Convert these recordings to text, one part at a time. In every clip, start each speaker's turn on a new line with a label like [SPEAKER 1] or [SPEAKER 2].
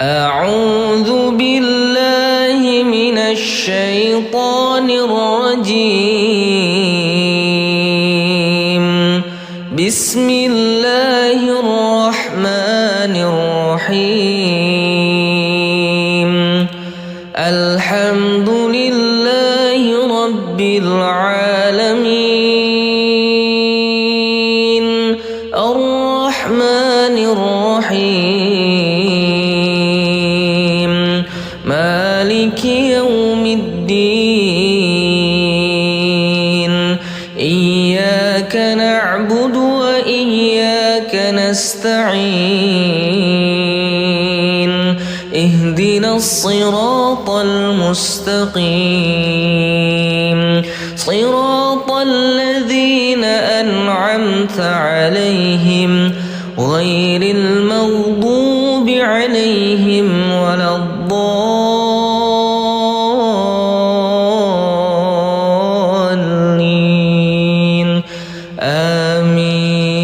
[SPEAKER 1] أعوذ بالله من الشيطان الرجيم. بسم الله الرحمن الرحيم. الحمد لله رب العالمين. الرحمن الرحيم. مالك يوم الدين. إياك نعبد وإياك نستعين. اهدنا الصراط المستقيم، صراط الذين أنعمت عليهم غير المغضوب عليهم ولا الضالين. آمين.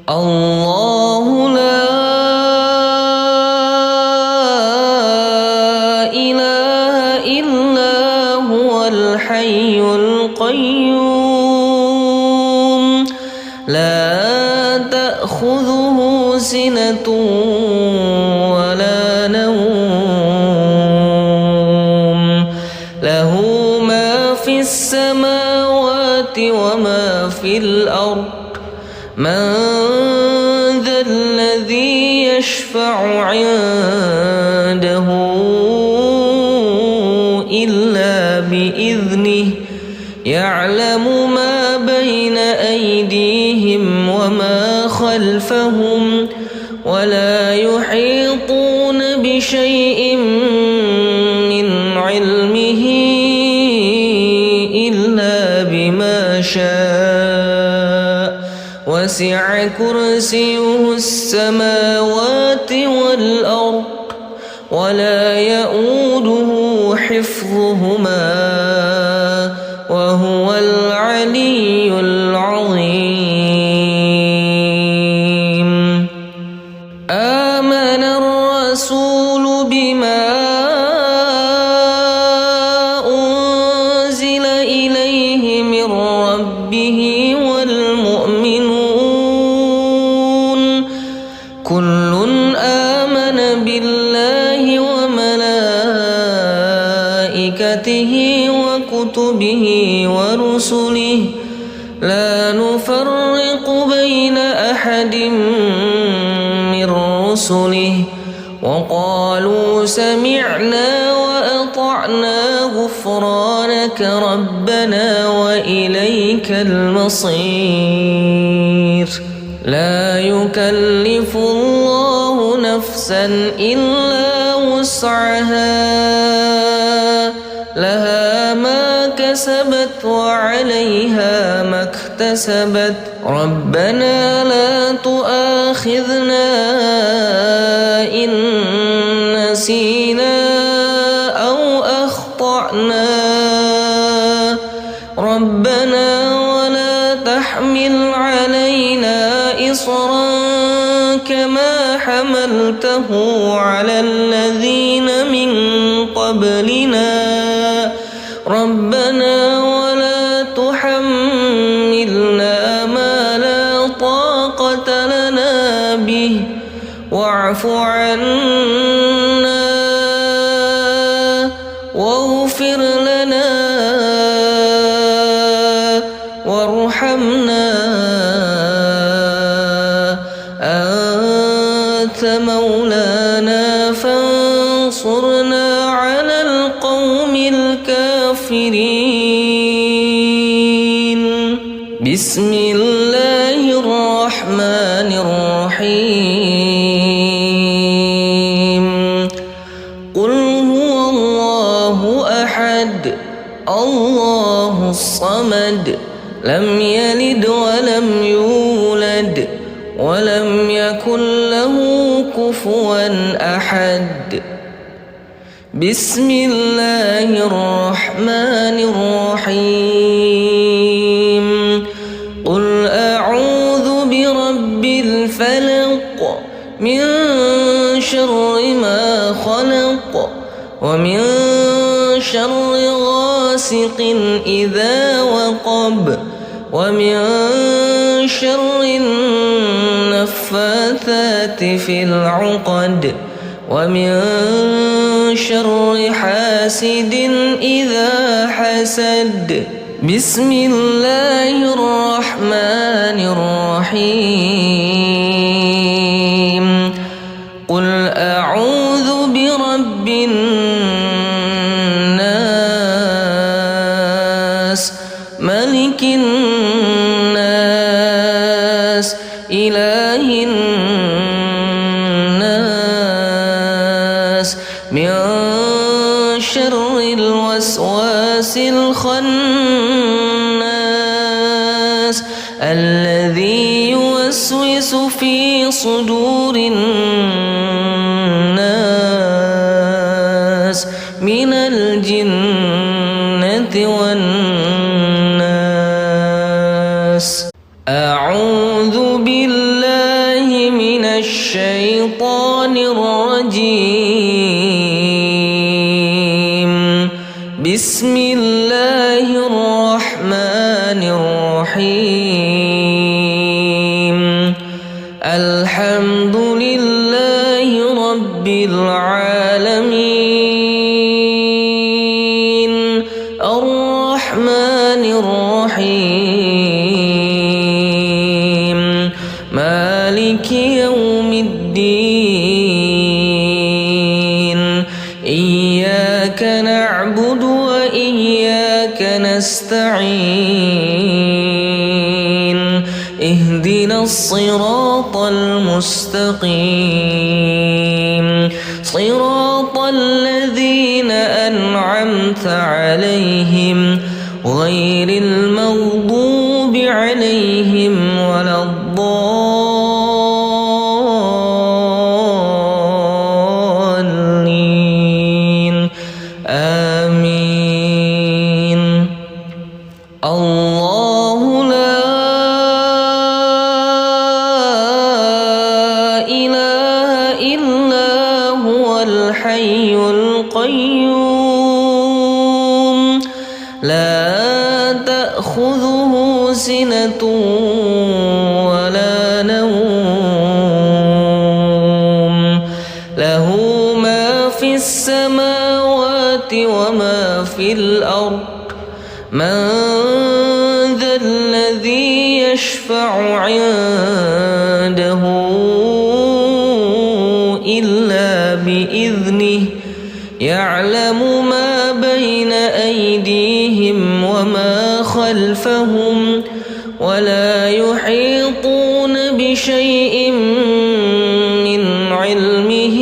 [SPEAKER 1] الله لا إله إلا هو الحي القيوم. لا تأخذه سنة ولا نوم. له ما في السماوات وما في الأرض. من ذا الذي يشفع عنده إلا بإذنه. يعلم ما بين أيديهم وما خلفهم ولا يحيطون بشيء من علمه إلا بما شاء. وسع كرسيه السماوات والأرض ولا يؤوده حفظهما وهو العلي العظيم. آمن الرسول بما أنزل إليه من ربه والمؤمنون كل آمن بالله وملائكته وكتبه ورسله لا نفرق بين أحد من رسله وقالوا سمعنا وأطعنا غفرانك ربنا وإليك المصير. لا يكلف الله نفسا إلا وسعها. لها ما كسبت وعليها ما اكتسبت. ربنا لا تؤاخذنا إن نسينا أو أخطأنا. ربنا ولا تحمل علينا إصرا كما حملته على الذين من قبلنا. ربنا ولا تحملنا ما لا طاقة لنا به واعف عنا واغفر لنا وارحمنا أنت مولانا فانصرنا على القوم الكافرين. بسم الله الرحمن الرحيم. قل هو الله أحد الله الصمد لم يلد ولم يولد ولم يكن له كفوا أحد. بسم الله الرحمن الرحيم. قل أعوذ برب الفلق من شر ما خلق ومن شر غاسق إذا وقب ومن شر النفاثات في العقد ومن شر حاسد إذا حسد. بسم الله الرحمن الرحيم. قل أعوذ برب الناس ملك الناس إله الناس من شر الوسواس الخناس الذي يوسوس في صدور الناس من الجنة والناس. أعوذ بالله من الشيطان الرجيم. بسم الله الرحمن الرحيم. الحمد لله رب العالمين الرحمن الرحيم مالك يوم الدين. إياك نعبد وإياك نستعين. اهدنا الصراط المستقيم صراط الذين أنعمت عليهم غير المغضوب عليهم ولا الضالين. آمين. الله لا إله إلا هو الحي القيوم لا تأخذه سنة ولا نوم له ما في السماوات وما في الأرض. من ذا الذي يشفع عنده إلا بإذنه. يعلم ما بين أيديهم وما خلفهم ولا يحيطون بشيء من علمه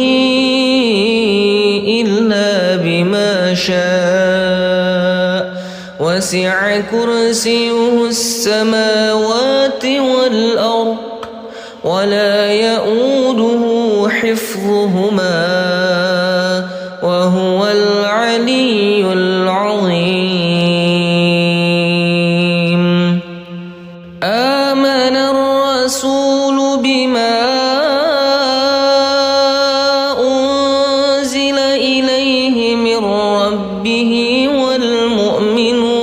[SPEAKER 1] إلا بما شاء. وسع كرسيه السماوات والأرض ولا يؤوده حفظهما وهو العلي العظيم. آمن الرسول بما أنزل إليه من ربه والمؤمنون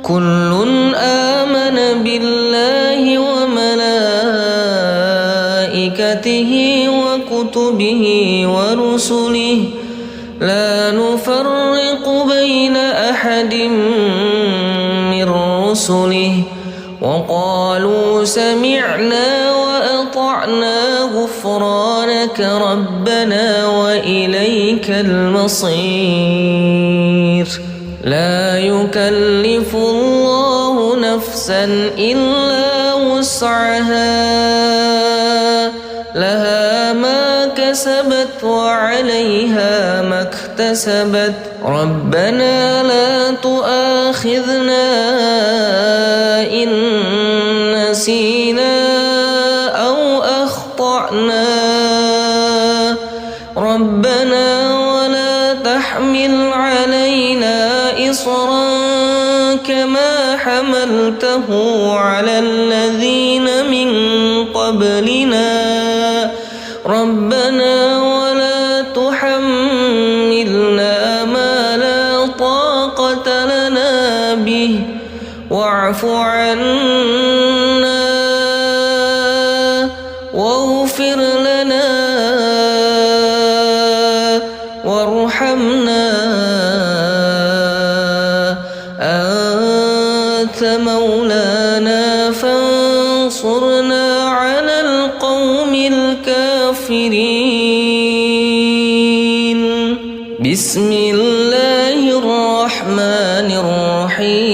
[SPEAKER 1] كل آمن بالله وملائكته وكتبه ورسله لا نفرق بين أحد من رسله وقالوا سمعنا وأطعنا غفرانك ربنا وإليك المصير. لا يكلف الله نفسا إلا وسعها لها ما كسبت وعليها ما اكتسبت. ربنا لا تؤاخذنا إن نسينا أو أخطأنا. ربنا ولا تحمل علينا إصرا كما حملته على الذين من قبلنا. ربنا ولا تحملنا ما لا طاقة لنا به واعف عنا واغفر لنا وارحمنا أنت مولانا فانصرنا على القوم الكافرين. بسم الله الرحمن الرحيم.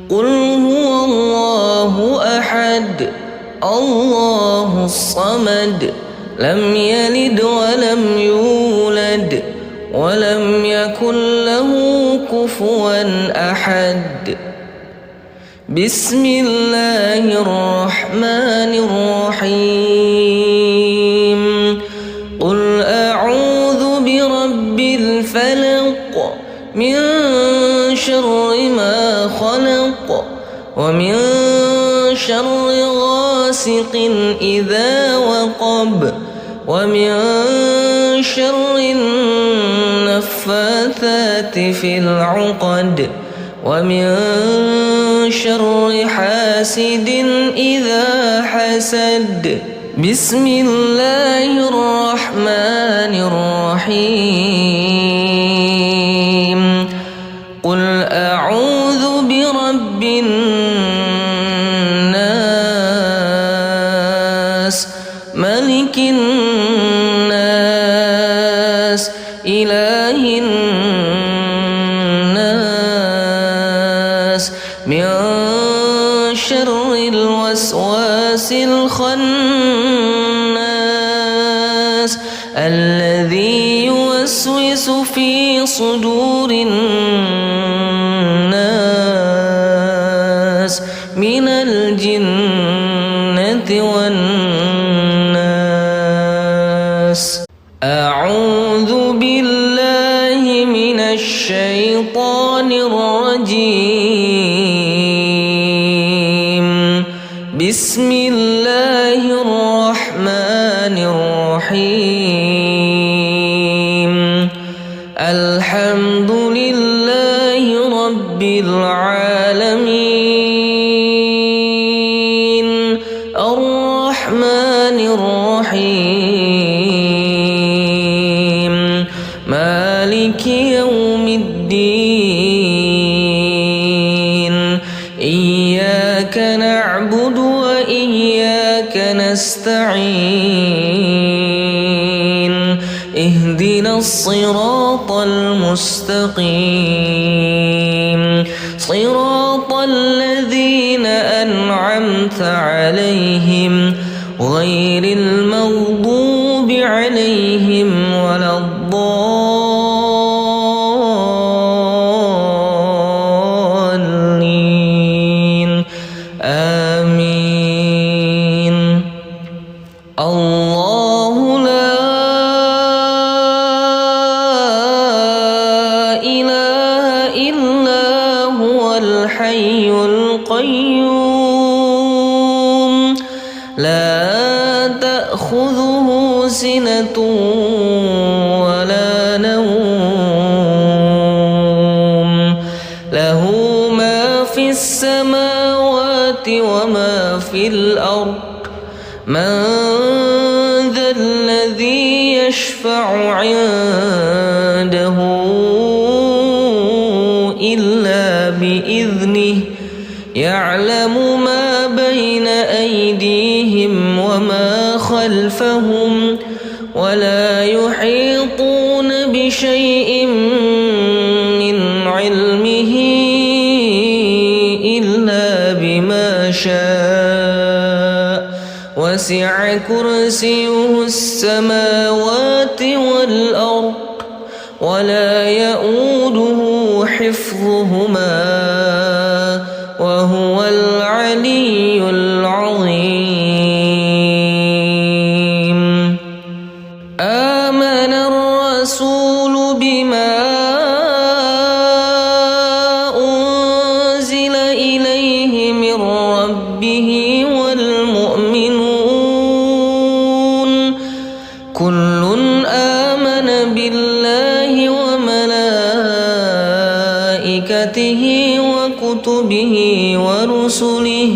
[SPEAKER 1] قل هو الله أحد الله الصمد لم يلد ولم يولد ولم يكن له كفوا أحد. بسم الله الرحمن الرحيم. قل أعوذ برب الفلق من شر ما خلق ومن شر غاسق إذا وقب ومن شر النفاثات في العقد ومن شر حاسد إذا حسد. بسم الله الرحمن الرحيم. قل أعوذ برب الناس ملك الناس إله الناس من شر الوسواس الخناس الذي يوسوس في صدور الناس من الجنة والناس. أعوذ بالله من الشيطان الرجيم. بسم الله الرحمن الرحيم. الحمد لله رب العالمين الرحمن الرحيم مالك يوم الدين. إياك نعبد وإياك نستعين. اهدنا الصراط المستقيم صراط الذين أنعمت عليهم غير المغضوب عليهم ولا الضالين. آمين. الله لا إله إلا هو الحي القيوم لا تأخذه سنة ولا نوم له ما في السماوات وما في الأرض. من ذا الذي يشفع عنده إلا بإذنه. يعلم ما بين أيديهم وما خلفهم ولا يحيطون بشيء من علمه إلا بما شاء. وسع كرسيه السماوات والأرض ولا يؤوده حفظهما وهو العلي العظيم. آمن الرسول بما أنزل إليه من ربه والمؤمنين به ورسله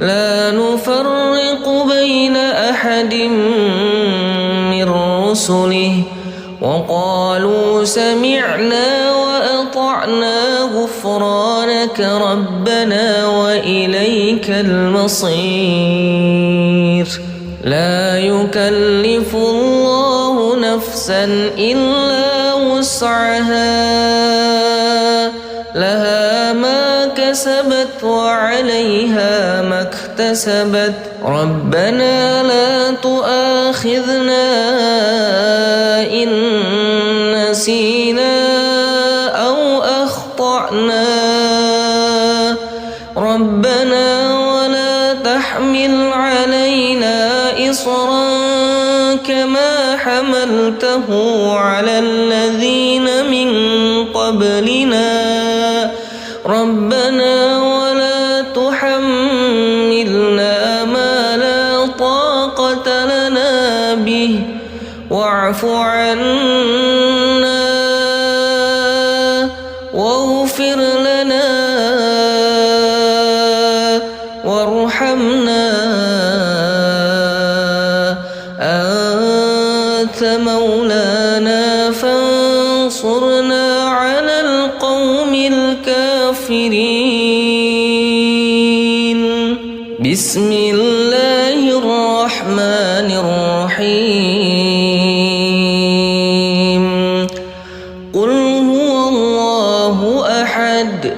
[SPEAKER 1] لا نفرق بين أحد من رسله وقالوا سمعنا وأطعنا غفرانك ربنا وإليك المصير لا يكلف الله نفسا إلا وسعها لها ما كسبت وعليها ما اكتسبت ربنا لا تؤاخذنا إن نسينا أو أخطأنا ربنا ولا تحمل علينا إصرا كما حملته على الذين من قبلنا ربنا ولا تحملنا ما لا طاقة لنا به واعف عنا واغفر لنا وارحمنا أنت مولانا فانصرنا على القوم الكافرين بسم الله الرحمن الرحيم قل هو الله أحد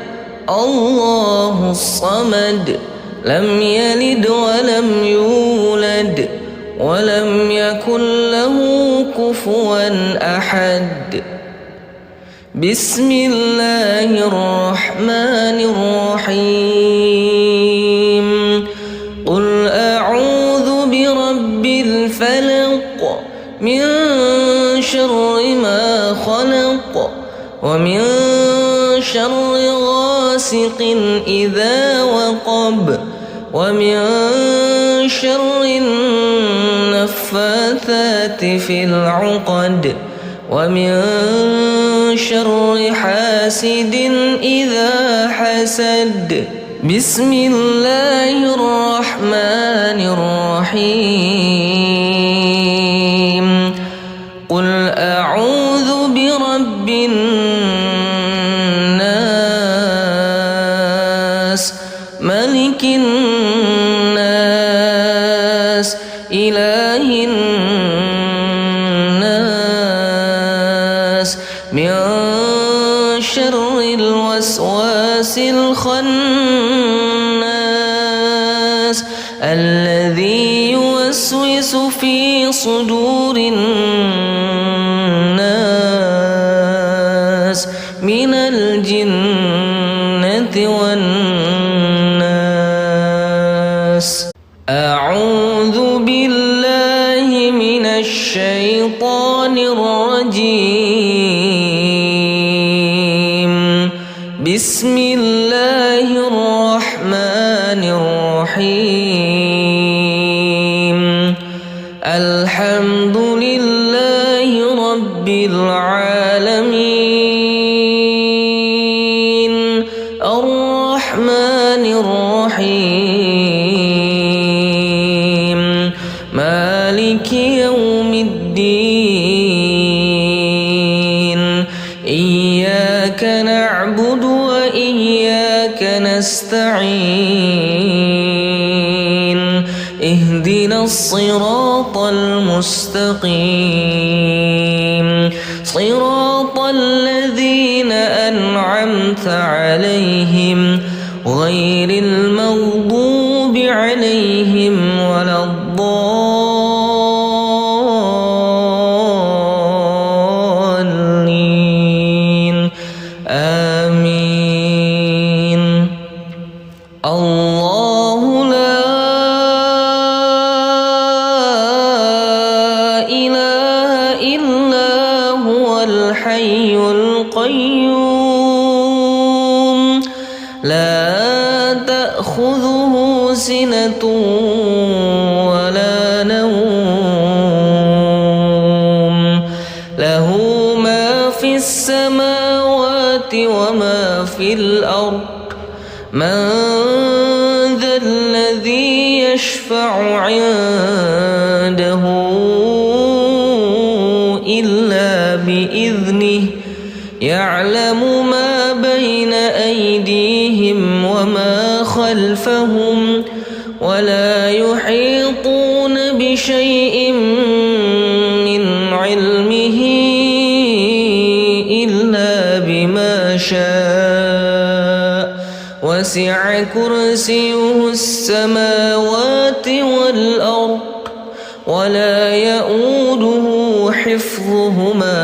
[SPEAKER 1] الله الصمد لم يلد ولم يولد ولم يكن له كفوا أحد بسم الله الرحمن الرحيم قل أعوذ برب الفلق من شر ما خلق ومن شر غاسق إذا وقب ومن شر النفاثات في العقد ومن شر حاسد إذا حسد بسم الله الرحمن الرحيم قل أعوذ برب الناس ملك الناس إله الناس من شر الوسواس الخناس الذي يوسوس في صدور الناس من الجنة والناس أعوذ بالله من الشيطان الرجيم بسم الله الرحمن الرحيم الحمد لله رب العالمين الرحمن الرحيم مالك يوم الدين إياك نعبد وإياك نستعين اهدنا الصراط المستقيم صراط الذين أنعمت عليهم غير المغضوب عليهم ولا الضالين آمين الله لا إله إلا هو الحي القيوم لا تأخذه سنة ولا نوم له ما في السماوات وما في الأرض من ذا الذي يشفع عنده إلا بإذنه يعلم ما بين أيديهم وما خلفهم ولا يحيطون بشيء من علمه إلا بما شاء وسع كرسيه السماوات والأرض ولا يؤوده حفظهما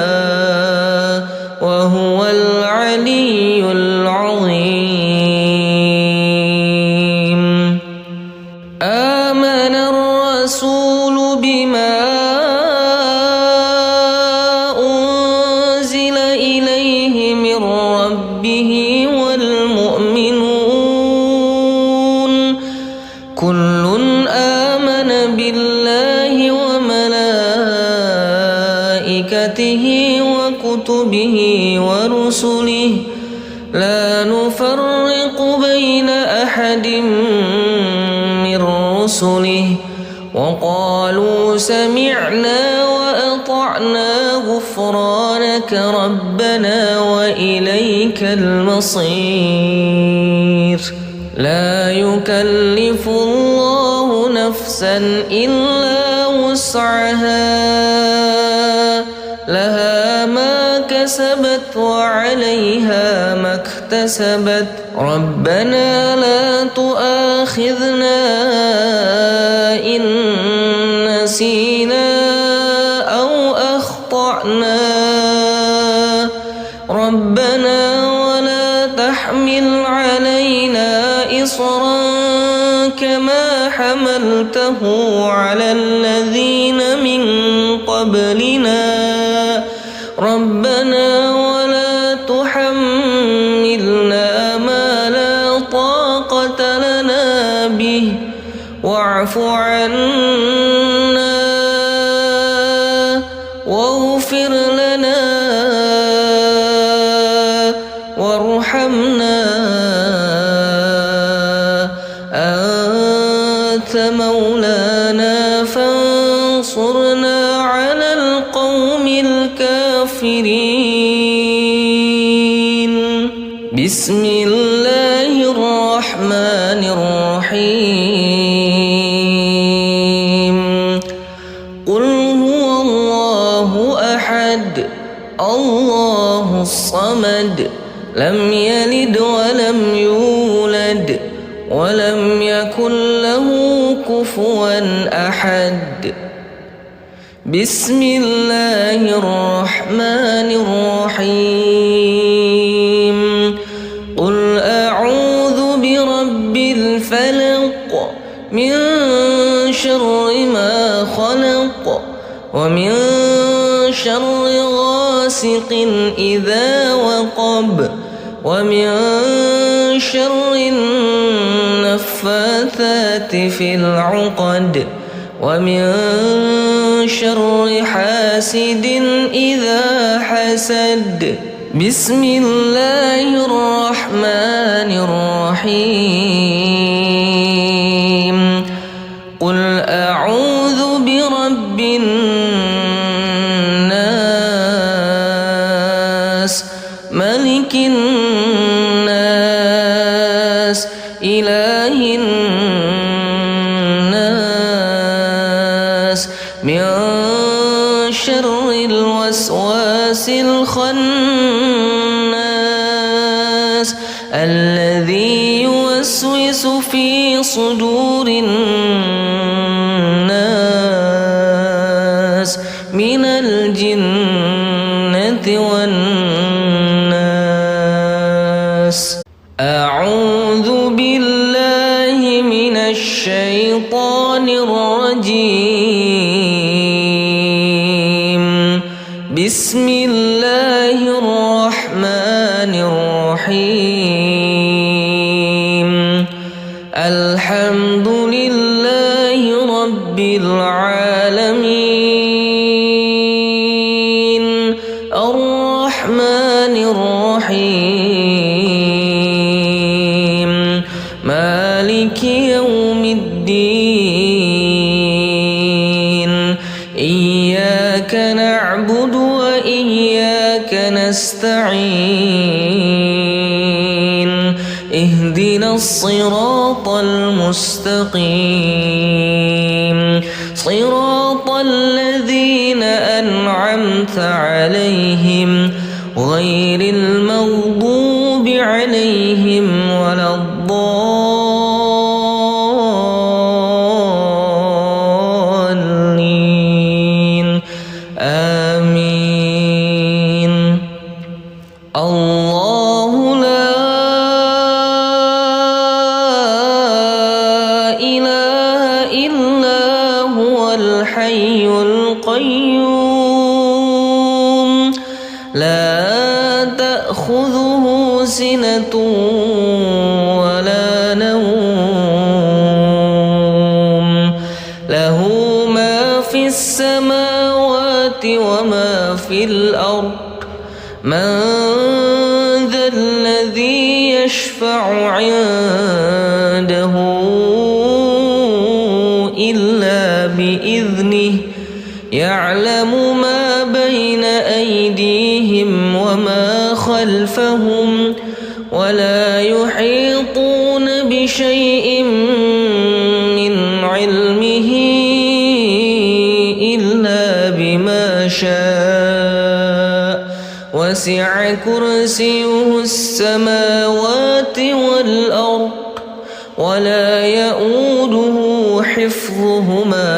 [SPEAKER 1] وهو العلي العظيم. آمن الرسول بما أنزل إليه من ربه والمؤمنون كل آمن بالله وملائكته وكتبه ورسله لا نفرق بين أحد من رسله وقالوا سمعنا وأطعنا غفرانك ربنا وإليك المصير. لا يكلف الله نفسا إلا وسعها لها ما كسبت وعليها ما اكتسبت ربنا لا تؤاخذنا إن نسينا أو أخطأنا ربنا ولا تحمل علينا إصرا كما حملته على الذين من قبلنا ربنا ولا تحملنا ما لا طاقة لنا به واعف عنا واغفر لنا وارحمنا أنت مولانا فانصرنا على القوم الكافرين. بسم الله الرحمن الرحيم. قل هو الله أحد الله الصمد لم يلد ولم يولد ولم يكن له كفوا أحد. بسم الله الرحمن الرحيم. قل أعوذ برب الفلق من شر ما خلق ومن شر غاسق إذا وقب ومن شر النفاثات في العقد ومن شر حاسد إذا حسد. بسم الله الرحمن الرحيم. قل أعوذ برب الناس ملك الناس إله الناس من شر الوسواس الخناس الذي يوسوس في صدور الناس من الجنة والناس. أعوذ بالله من الشيطان الرجيم. بسم الله الرحمن الرحيم. الحمد لله رب العالمين الرحمن الرحيم يوم الدين إياك نعبد وإياك نستعين اهدنا الصراط المستقيم صراط الذين أنعمت عليهم غير المغضوب عليهم ولا الضالين آمين. الله لا إله إلا هو الحي القيوم لا تأخذه سنة ولا نوم له ما في السماوات وما في الأرض من ذا الذي يشفع عنده إلا بإذنه يعلم ما بين أيديهم وما خلفهم ولا يحيطون بشيء من علمه إلا بما شاء وسع كرسيه السماوات والأرض ولا يؤوده حفظهما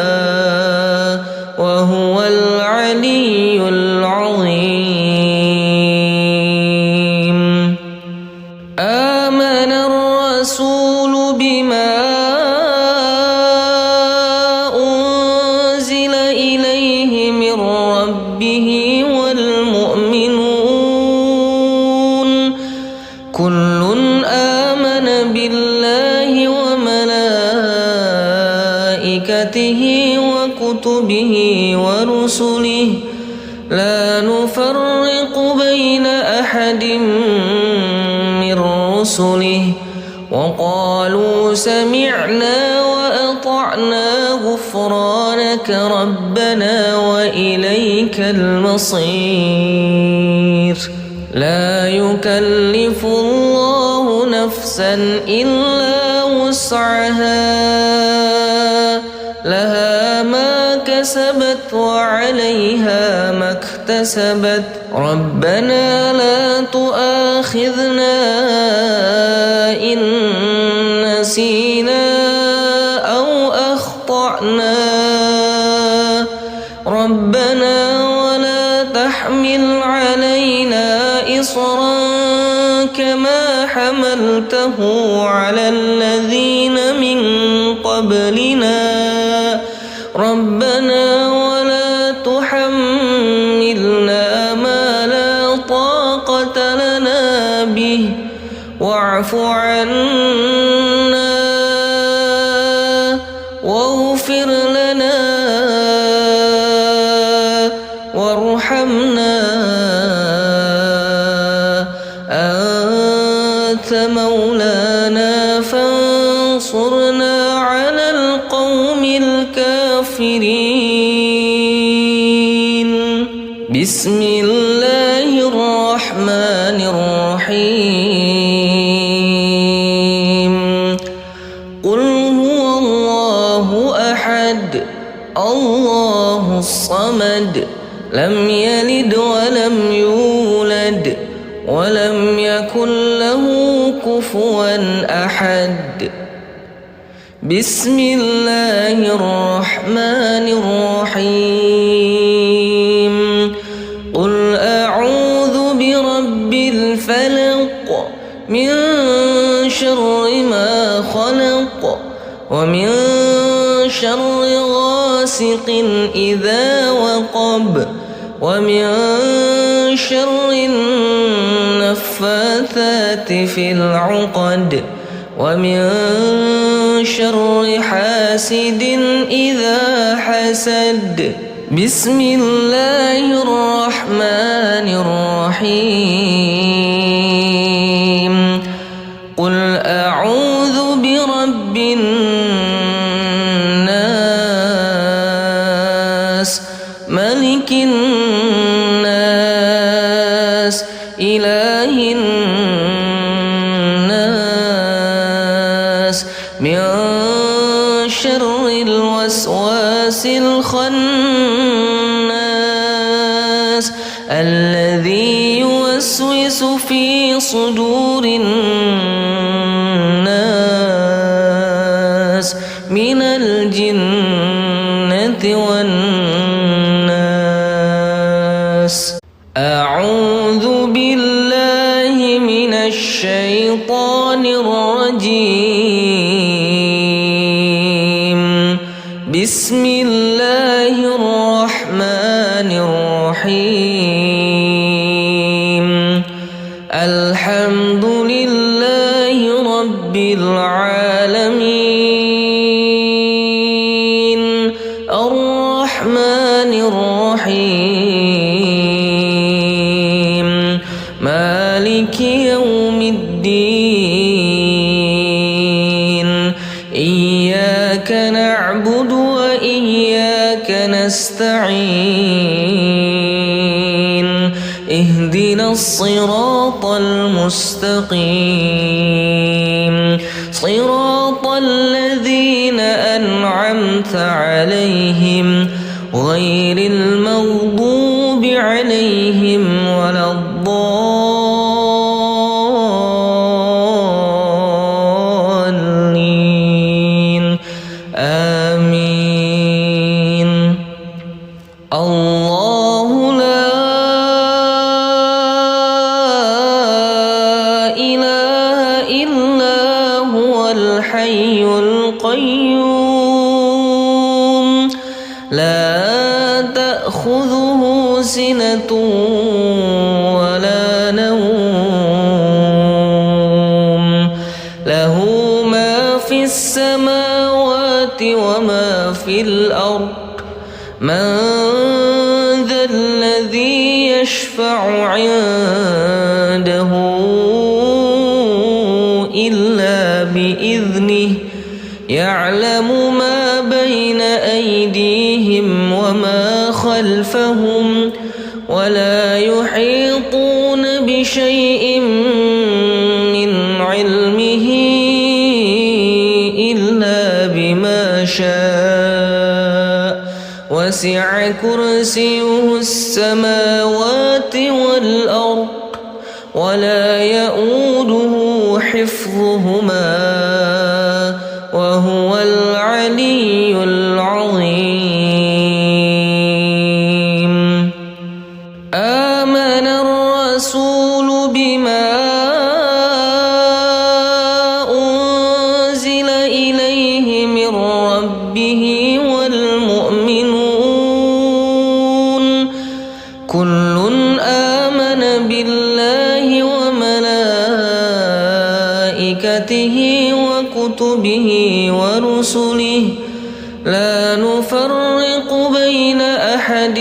[SPEAKER 1] وهو العلي العظيم. آمن الرسول بما أنزل إليه من ربه والمؤمنون كل آمن بالله وملائكته وكتبه ورسله لا نفرق بين أحد من رسله وقالوا سمعنا وأطعنا غفرانك ربنا وإليك المصير. لا يكلف الله نفسا إلا وسعها لها ما كسبت وعليها ما اكتسبت ربنا لا تؤاخذنا إن نسينا أو أخطأنا ربنا ولا تحمل علينا إصرا كما حملته على الذين من قبلنا ربنا ولا تحملنا ما لا طاقة لنا به واعف عنا واغفر لنا وارحمنا أنت مولانا فانصرنا على القوم الكافرين. بسم الله الرحمن الرحيم. قل هو الله أحد الله الصمد لم يلد ولم يولد ولم يكن له كفوا أحد. بسم الله الرحمن الرحيم. قل أعوذ برب الفلق من شر ما خلق ومن شر غاسق إذا وقب ومن شر النفاثات في العقد ومن شر حاسد إذا حسد. بسم الله الرحمن الرحيم. قل أعوذ برب الناس شر الوسواس الخناس الذي يوسوس في صدور الناس من الجنة والناس. أعوذ بالله من الشيطان الرجيم. بسم الله الرحمن الرحيم. الحمد لله رب العالمين الرحمن الرحيم مالك يوم الدين. إياك نعبد وإياك نستعين. اهدنا الصراط المستقيم صراط الذين أنعمت عليهم غير المغضوب عليهم ولا الضالين. آمين. الله لا إله إلا هو الحي القيوم لا تأخذه سنة ولا نوم له ما في السماوات وما في الأرض. من ذا الذي يشفع عنده إلا بإذنه. يعلم ما بين أيديهم وما خلفهم ولا يحيطون بشيء من علمه إلا بما شاء. وسع كرسيه السماوات والأرض ولا يؤوده حفظهما وهو العلي العظيم. آمن الرسول بما أنزل إليه من ربه والمؤمنون كل آمن بالله وملائكته وكتبه ورسله لا نفرق بين أحد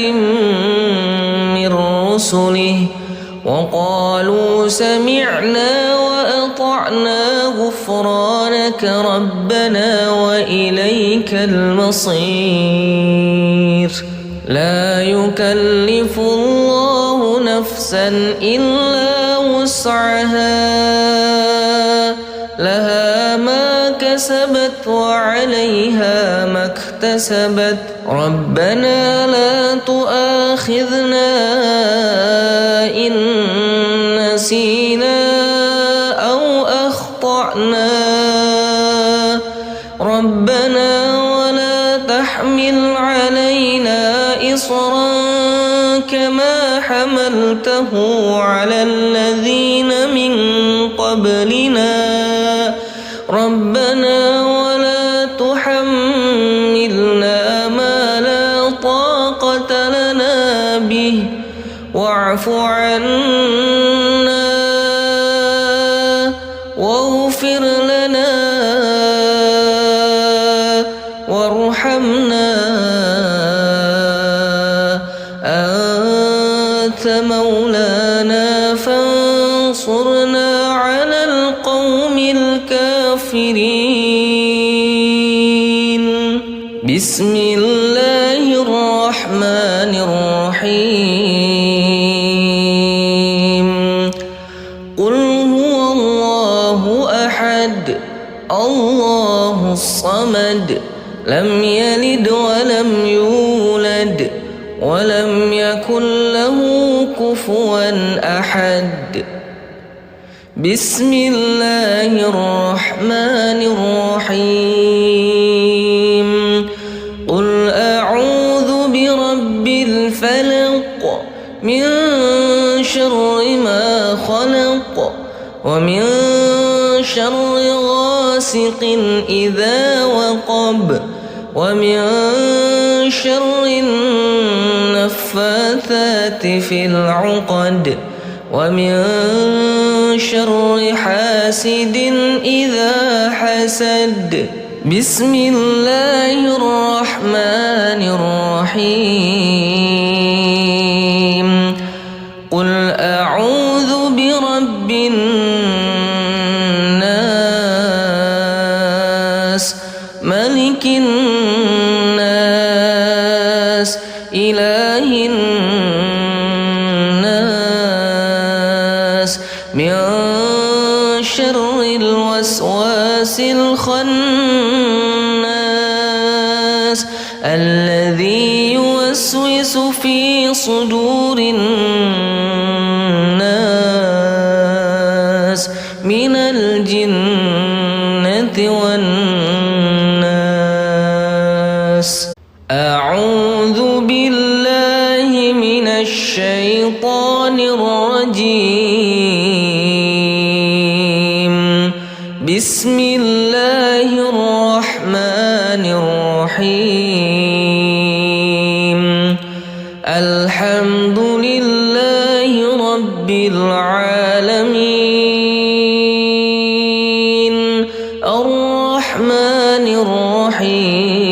[SPEAKER 1] من رسله وقالوا سمعنا وأطعنا غفرانك ربنا وإليك المصير. لا يكلف الله نفسا إلا وسعها لها ما كسبت وعليها ما اكتسبت. ربنا لا تؤاخذنا إن نسينا أو أخطأنا. ربنا ولا تحمل علينا إصرا كما حملته على الذين من قبلنا. ربنا ولا تحملنا ما لا طاقة لنا به واعف عنا واغفر لنا وارحمنا أنت مولانا فانصرنا على القوم الكافرين. بسم الله الرحمن الرحيم. قل هو الله أحد الله الصمد لم يلد ولم يولد ولم يكن له كفوا أحد. بسم الله الرحمن الرحيم. قل أعوذ برب الفلق من شر ما خلق ومن شر غاسق إذا وقب ومن شر النفاثات في العقد ومن شر حاسد إذا حسد. بسم الله الرحمن الرحيم. قل أعوذ برب الناس ملك الناس إله الناس من شر الوسواس الخناس الذي يوسوس في صدور الناس من الجنة والناس. أعوذ بالله من الشيطان الرجيم. بسم الله الرحمن الرحيم. الحمد لله رب العالمين الرحمن الرحيم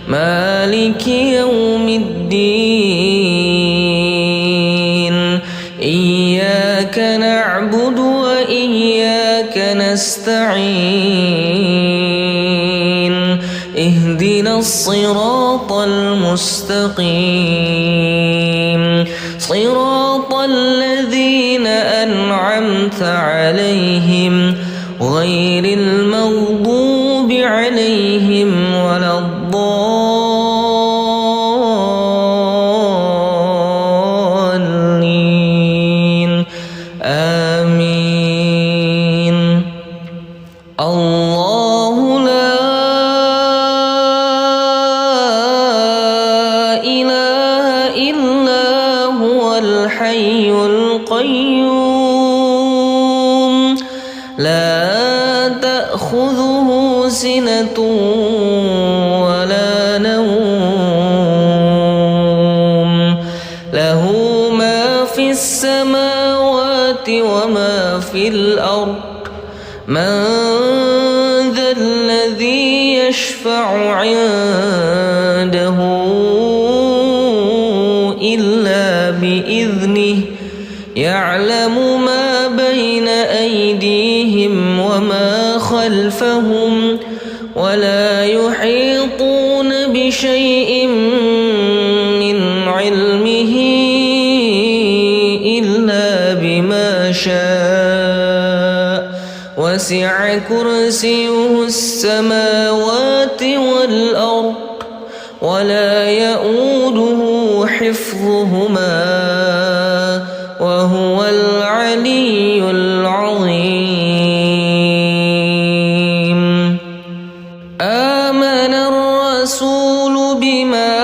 [SPEAKER 1] مالك يوم الدين. إياك نعبد وإياك نستعين. اهدنا الصراط المستقيم صراط الذين أنعمت عليهم غير المغضوب عليهم ولا الضالين. آمين. الله لا إله إلا هو الحي القيوم لا تأخذه سنة ولا نوم له ما في السماوات وما في الأرض. من ذا الذي يشفع عنده إلا بإذنه. يعلم ما بين أيديهم وما خلفهم ولا يحيطون بشيء من علمه إلا بما شاء. وسع كرسيه السماوات والأرض ولا يؤوده حفظهما وهو العلي العظيم. آمن الرسول بما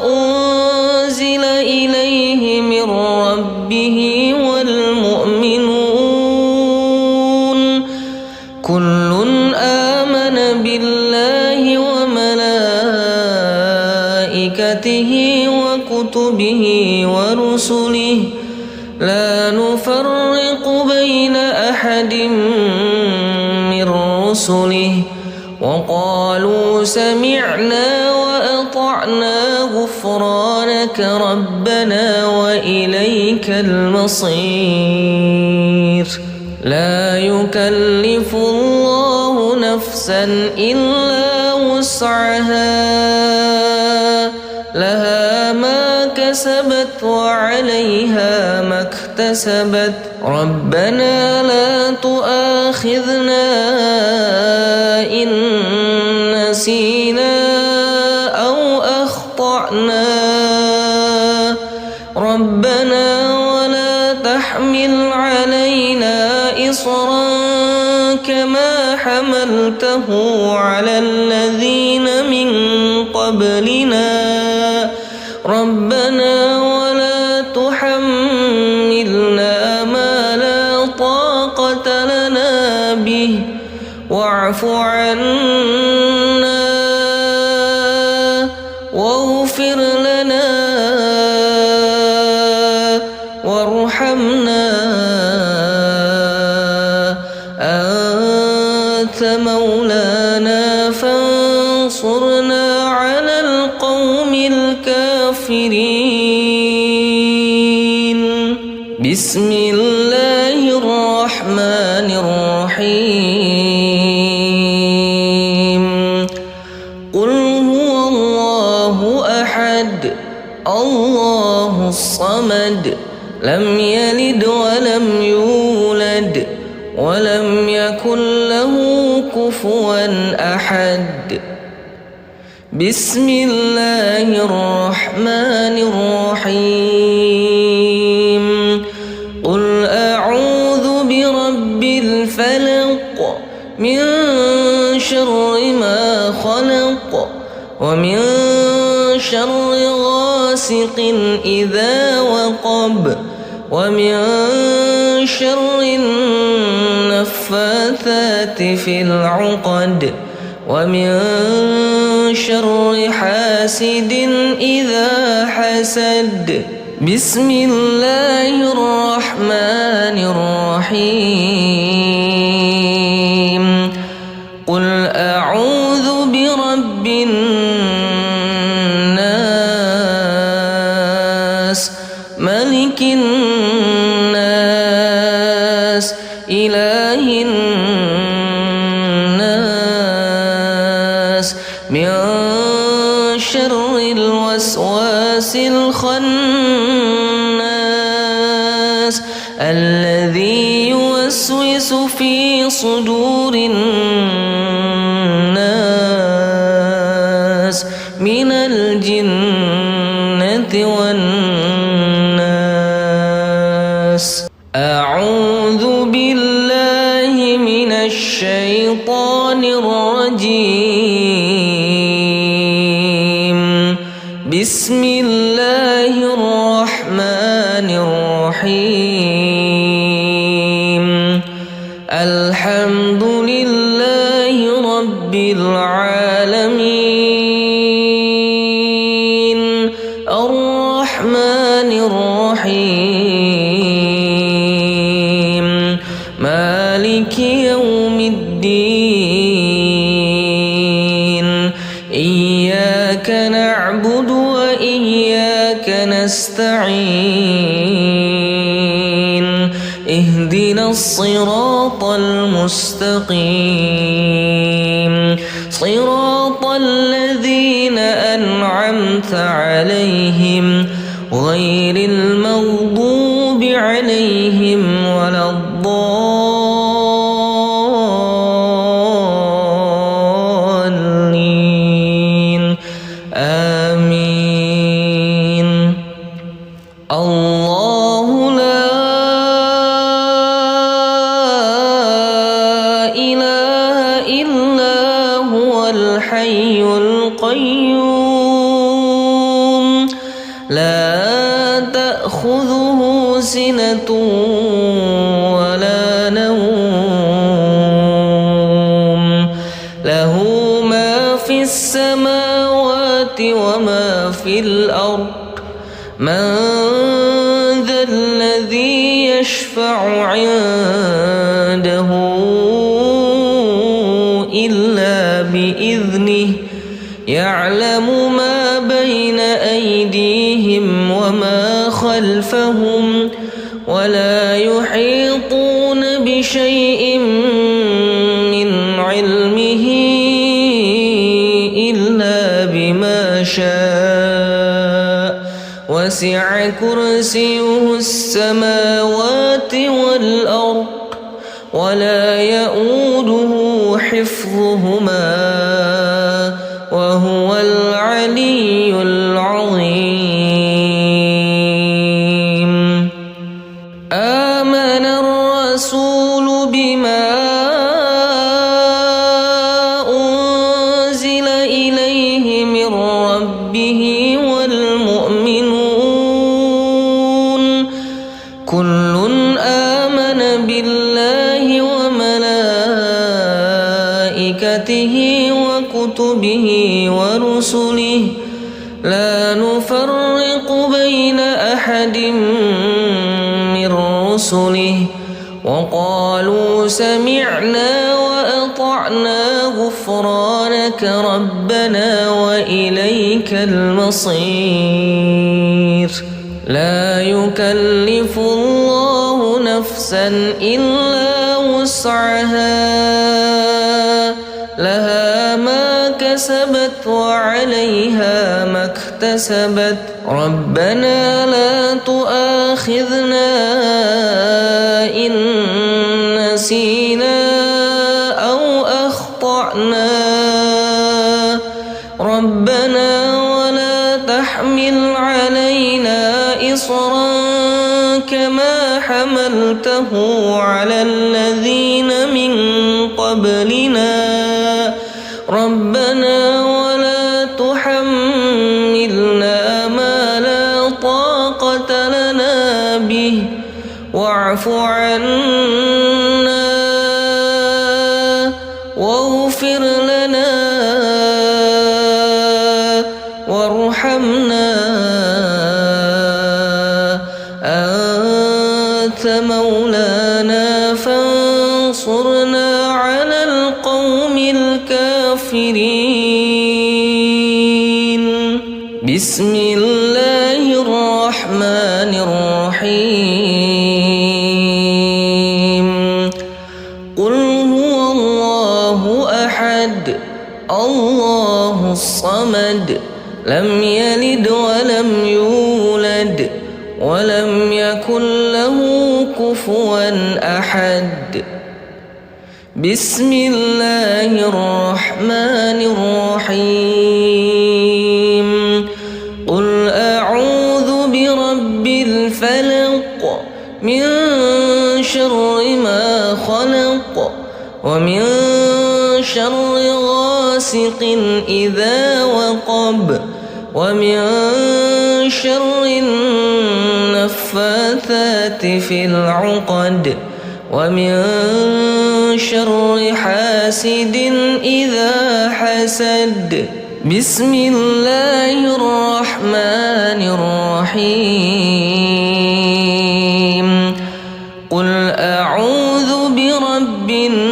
[SPEAKER 1] أنزل إليه من ربه والمؤمنون كل آمن بالله وملائكته وكتبه ورسله لا نفرق بين أحد من رسله وقالوا سمعنا وأطعنا غفرانك ربنا وإليك المصير. لا يكلف الله نفسا إلا وسعها لها ما كسبت وعليها ما اكتسبت اكتسبت ربنا لا تؤاخذنا إن نسينا أو أخطأنا ربنا ولا تحمل علينا إصرا كما حملته على الذين من قبلنا ربنا ولا تحملنا ما لا طاقة لنا به واعف عنا واغفر لنا وارحمنا أنت مولانا فانصرنا على القوم الكافرين. بسم الله الرحمن الرحيم. قل هو الله أحد الله الصمد لم يلد ولم يولد ولم يكن له كفوا أحد. بسم الله الرحمن الرحيم. قل أعوذ برب الفلق من شر ما خلق ومن شر غاسق إذا وقب ومن شر النفاثات في العقد ومن شر حاسد إذا حسد. بسم الله الرحمن الرحيم. قل أعوذ برب الناس ملك الناس إله الناس من شر الوسواس الخناس الذي يوسوس في صدور الناس من الجنة والناس. أعوذ بالله من الشيطان الرجيم. بسم الله الرحمن الرحيم. الحمد لله رب العالمين الرحمن الرحيم مالك يوم الدين. إياك نعبد وإياك نستعين. اهدنا الصراط المستقيم صراط الذين أنعمت عليهم غير المغضوب عليهم ولا الضالين. آمين. الله لا إله إلا هو الحي القيوم لا تأخذه سنة ولا نوم له ما في السماوات وما في الأرض. من ذا الذي يشفع عنده إلا بإذنه يعلم ما بين أيديهم وما خلفهم ولا يحيطون بشيء من علمه إلا بما شاء وسع كرسيه السماوات والأرض ولا يؤوده حفظهما وهو العلي العظيم. آمن الرسول بما أنزل إليه من ربه والمؤمنون كل آمن بالله وملائكته وكتبه ورسله لا نفرق بين أحد من رسله وقالوا سمعنا وأطعنا غفرانك ربنا وإليك المصير. لا يكلف الله نفسا إلا وسعها لها ما كسبت وعليها ما اكتسبت ربنا لا تؤاخذنا إن نسينا أو أخطأنا ربنا ولا تحمل علينا إصرا كما حملته على الذين من قبلنا ربنا ولا تحملنا ما لا طاقة لنا به واعف عنا واغفر لنا وارحمنا أنت مولانا فانصرنا على القوم الكافرين. بسم الله الرحمن الرحيم. قل هو الله أحد الله الصمد لم يلد ولم يولد ولم يكن له كفوا أحد. بسم الله الرحمن الرحيم. قل أعوذ برب الفلق من شر ما خلق ومن شر غاسق إذا وقب ومن شر النفاثات في العقد ومن شر حاسد إذا حسد. بسم الله الرحمن الرحيم. قل أعوذ برب الناس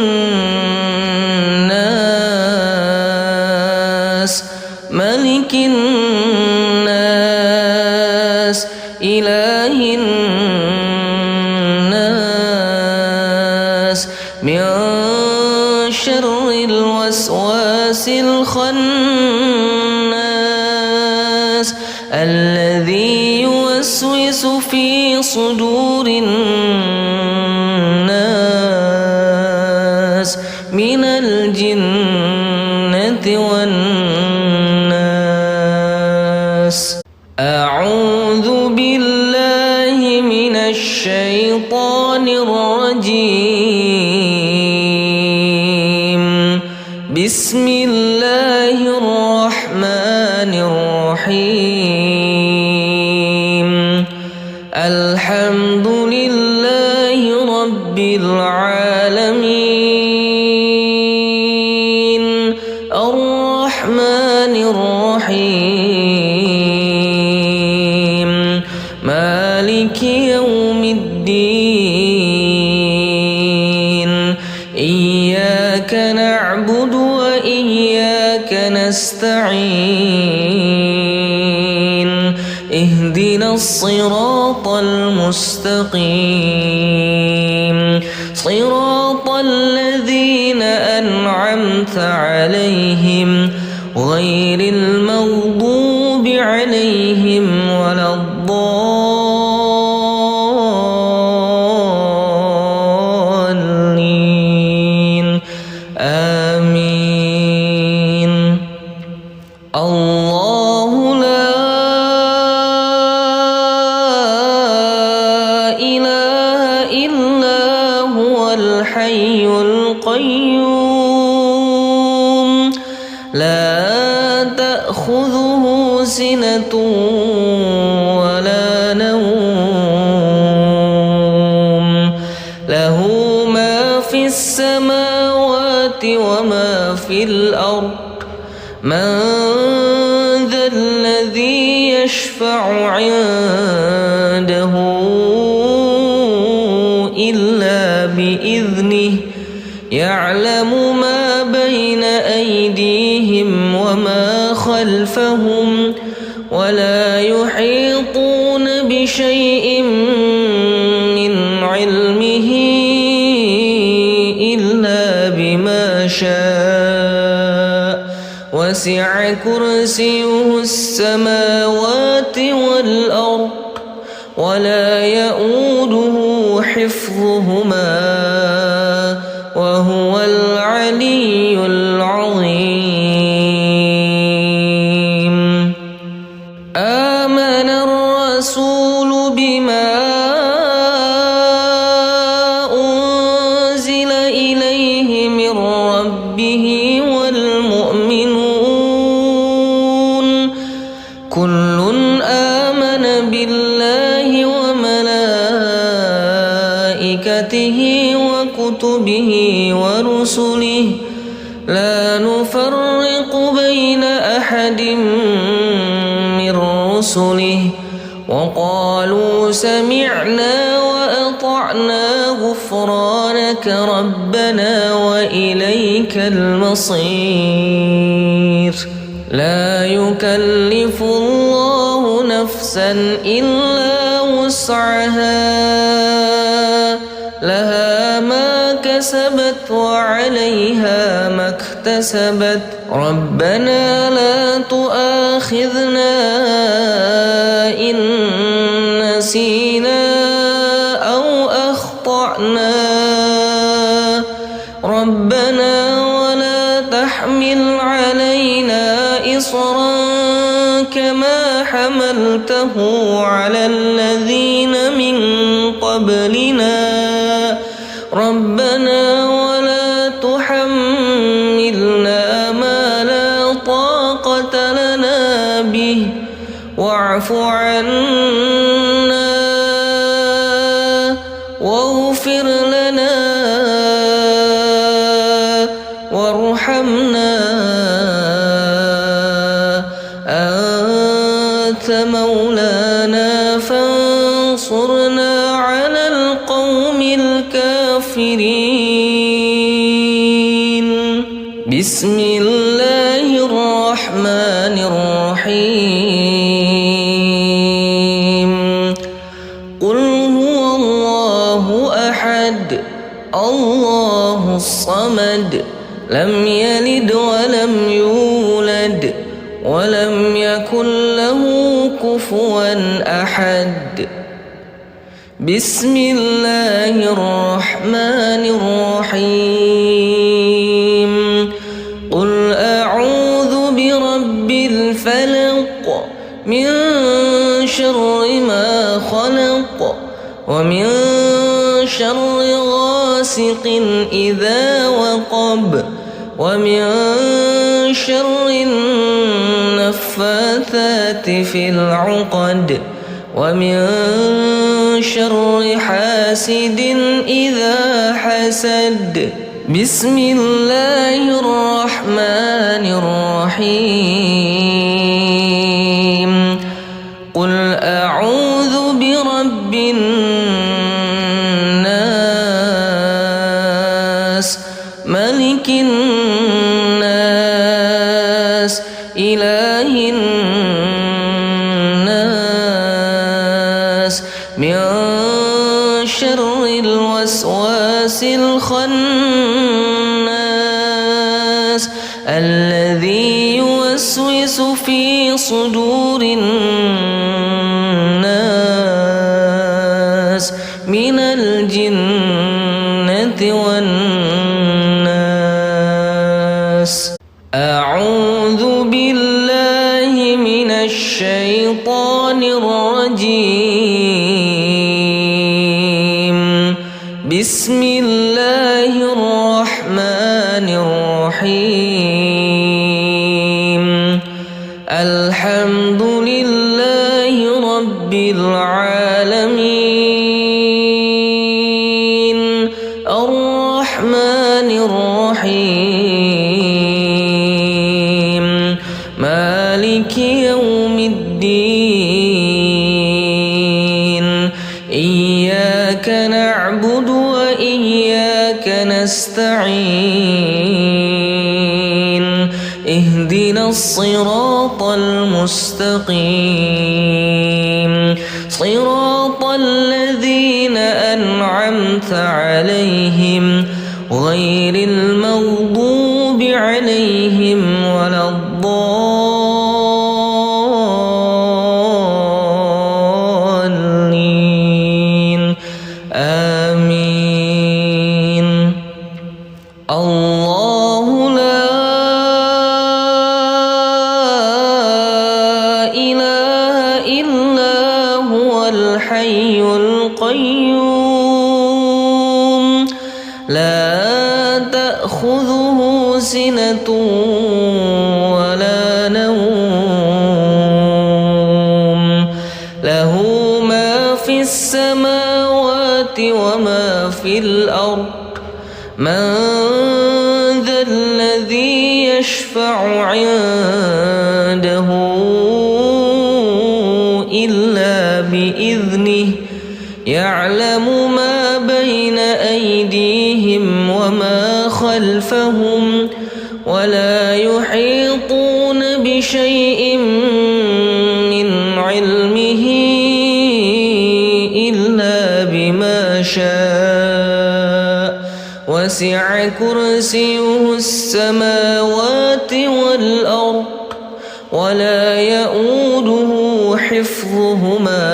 [SPEAKER 1] ملك الناس إله الناس من شر الوسواس الخناس الذي يوسوس في صدور الناس من الجنة والناس. أعوذ بالله من الشيطان الرجيم. بسم الله الرحمن الرحيم. الحمد لله رب العالمين الرحمن الرحيم مالك يوم الدين. إياك نعبد وإياك نستعين. اهدنا الصراط المستقيم صراط الذين أنعمت عليهم غير المغضوب عليهم ولا الضالين. آمين. الله لا إله إلا هو الحي القيوم لا تأخذه سنة ولا نوم له ما في السماوات وما في الأرض من ذا الذي يشفع عنده إلا بإذنه يعلم ما بين أيديهم وما خلفهم ولا يحيطون بشيء من علمه إلا بما شاء وسع كرسيه السماوات والأرض ولا يؤوده حفظهما وهو العلي العظيم. آمن الرسول بما أنزل إليه من ربه والمؤمنون كل آمن بالله وملائكته وكتبه ورسله لا نفرق بين أحد من رسله وقالوا سمعنا وأطعنا غفرانك ربنا وإليك المصير. لا يكلف الله نفسا إلا وسعها لها ما كسبت وعليها ما اكتسبت ربنا لا تؤاخذنا إن نسينا أو أخطأنا ربنا ولا تحمل علينا إصرا كما حملته على الذين من قبلنا ربنا ولا تحملنا ما لا طاقة لنا به واعف عنا واغفر لنا وارحمنا أنت مولانا فانصرنا على القوم الكافرين. بسم الله الرحمن الرحيم. قل هو الله أحد الله الصمد لم يلد ولم يولد ولم يكن له كفوا أحد. بسم الله الرحمن الرحيم. قل أعوذ برب الفلق من شر ما خلق ومن شر غاسق إذا وقب ومن شر النفاثات في العقد ومن شر حاسد إذا حسد. بسم الله الرحمن الرحيم. قل أعوذ برب الناس ملك الناس إله الناس من شر الوسواس الخناس الذي يوسوس في صدور الناس من الجنة والناس. أعوذ بالله من الشيطان الرجيم. بسم الله الرحمن الرحيم. الحمد لله رب العالمين. الرحمن الرحيم. مالك يوم الدين. إياك نعبد وإياك نستعين. اهدنا الصراط المستقيم. صراط الذين أنعمت عليهم غير المغضوب عليهم ولا الضالين. آمين. الله لا إله إلا هو الحي القيوم. لا تأخذه سنة ولا نوم. له ما في السماوات وما في الأرض. من ذا الذي يشفع عنده إلا بإذنه. يعلم ما بين أيديهم وما خلفهم ولا يحيطون بشيء من علمه إلا بما شاء. وسع كرسيه السماوات والأرض ولا يؤوده حفظهما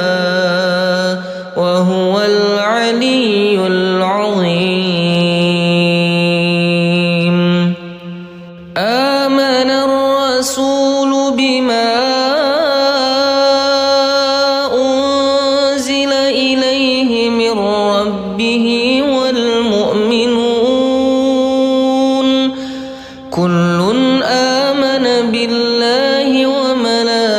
[SPEAKER 1] وهو العلي العظيم. آمن الرسول بما أنزل إليه من ربه والمؤمنون كل آمن بالله وملائكته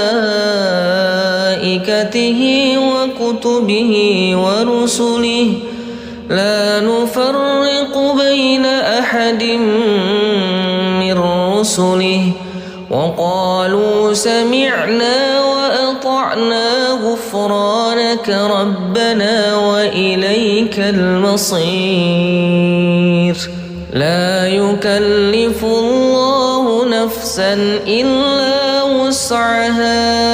[SPEAKER 1] وكتبه ورسله لا نفرق بين أحد من رسله وقالوا سمعنا وأطعنا غفرانك ربنا وإليك المصير. لا يكلف الله نفسا إلا وسعها.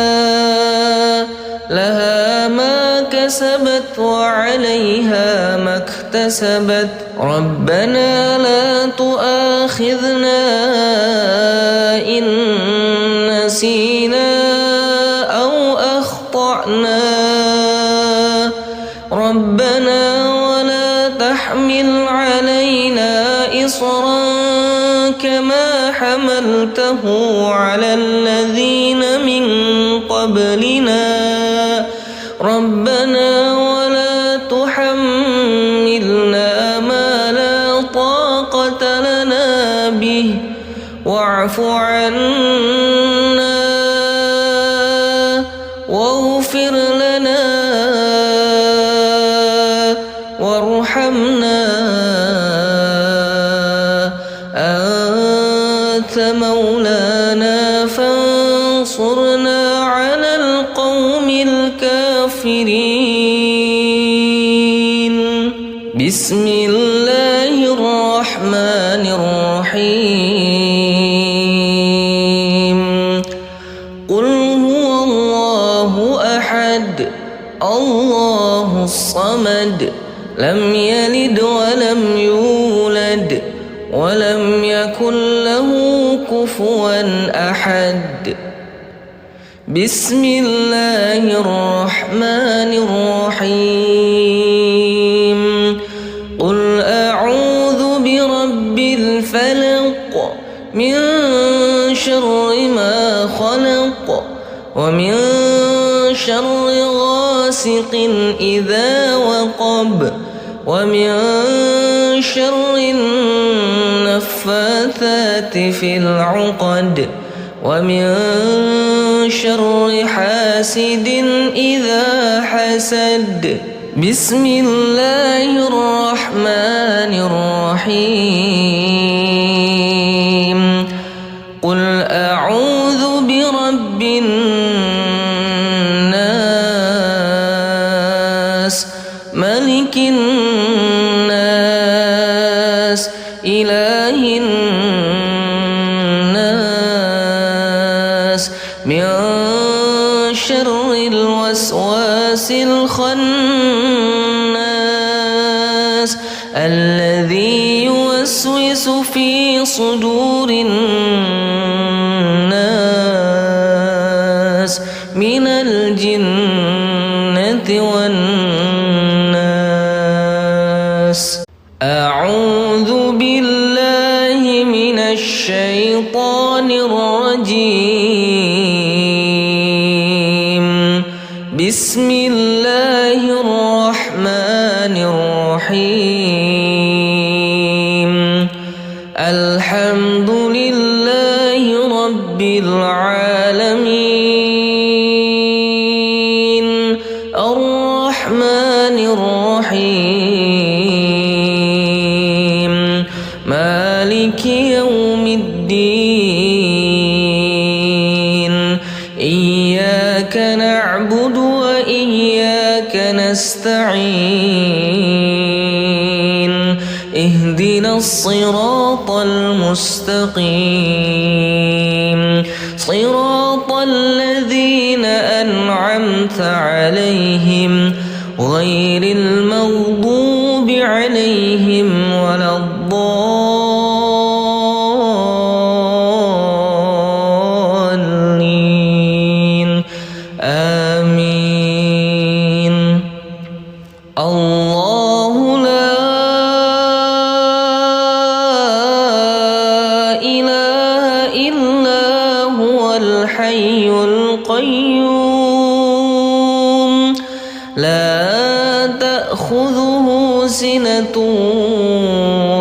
[SPEAKER 1] لها ما كسبت وعليها ما اكتسبت. ربنا لا تؤاخذنا إن نسينا أو أخطأنا. ربنا ولا تحمل علينا إصرا كما حملته على الذين من قبلنا. ربنا ولا تحملنا ما لا طاقة لنا به واعف عنا واغفر لنا وارحمنا أنت مولانا فانصرنا على القوم الكافرين. بسم الله الرحمن الرحيم. قل هو الله أحد الله الصمد لم يلد ولم يولد ولم يكن له كفوا أحد. بسم الله الرحمن الرحيم. قل أعوذ برب الفلق من شر ما خلق ومن شر غاسق إذا وقب ومن شر النفاثات في العقد ومن شر حاسد إذا حسد. بسم الله الرحمن الرحيم. قل أعوذ برب الناس ملك الناس إله الناس من شر الوسواس الخناس الذي يوسوس في صدور الناس من الجنة والناس. أعوذ بالله من الشيطان الرجيم. بسم الله الرحمن الرحيم. الحمد لله رب العالمين الرحمن الرحيم مالك يوم الدين. إياك نعبد وإياك نستعين. اهدنا الصراط المستقيم صراط الذين أنعمت عليهم غير المغضوب عليهم ولا الضالين. آمين. الله لا إله إلا هو الحي القيوم لا تأخذه سنة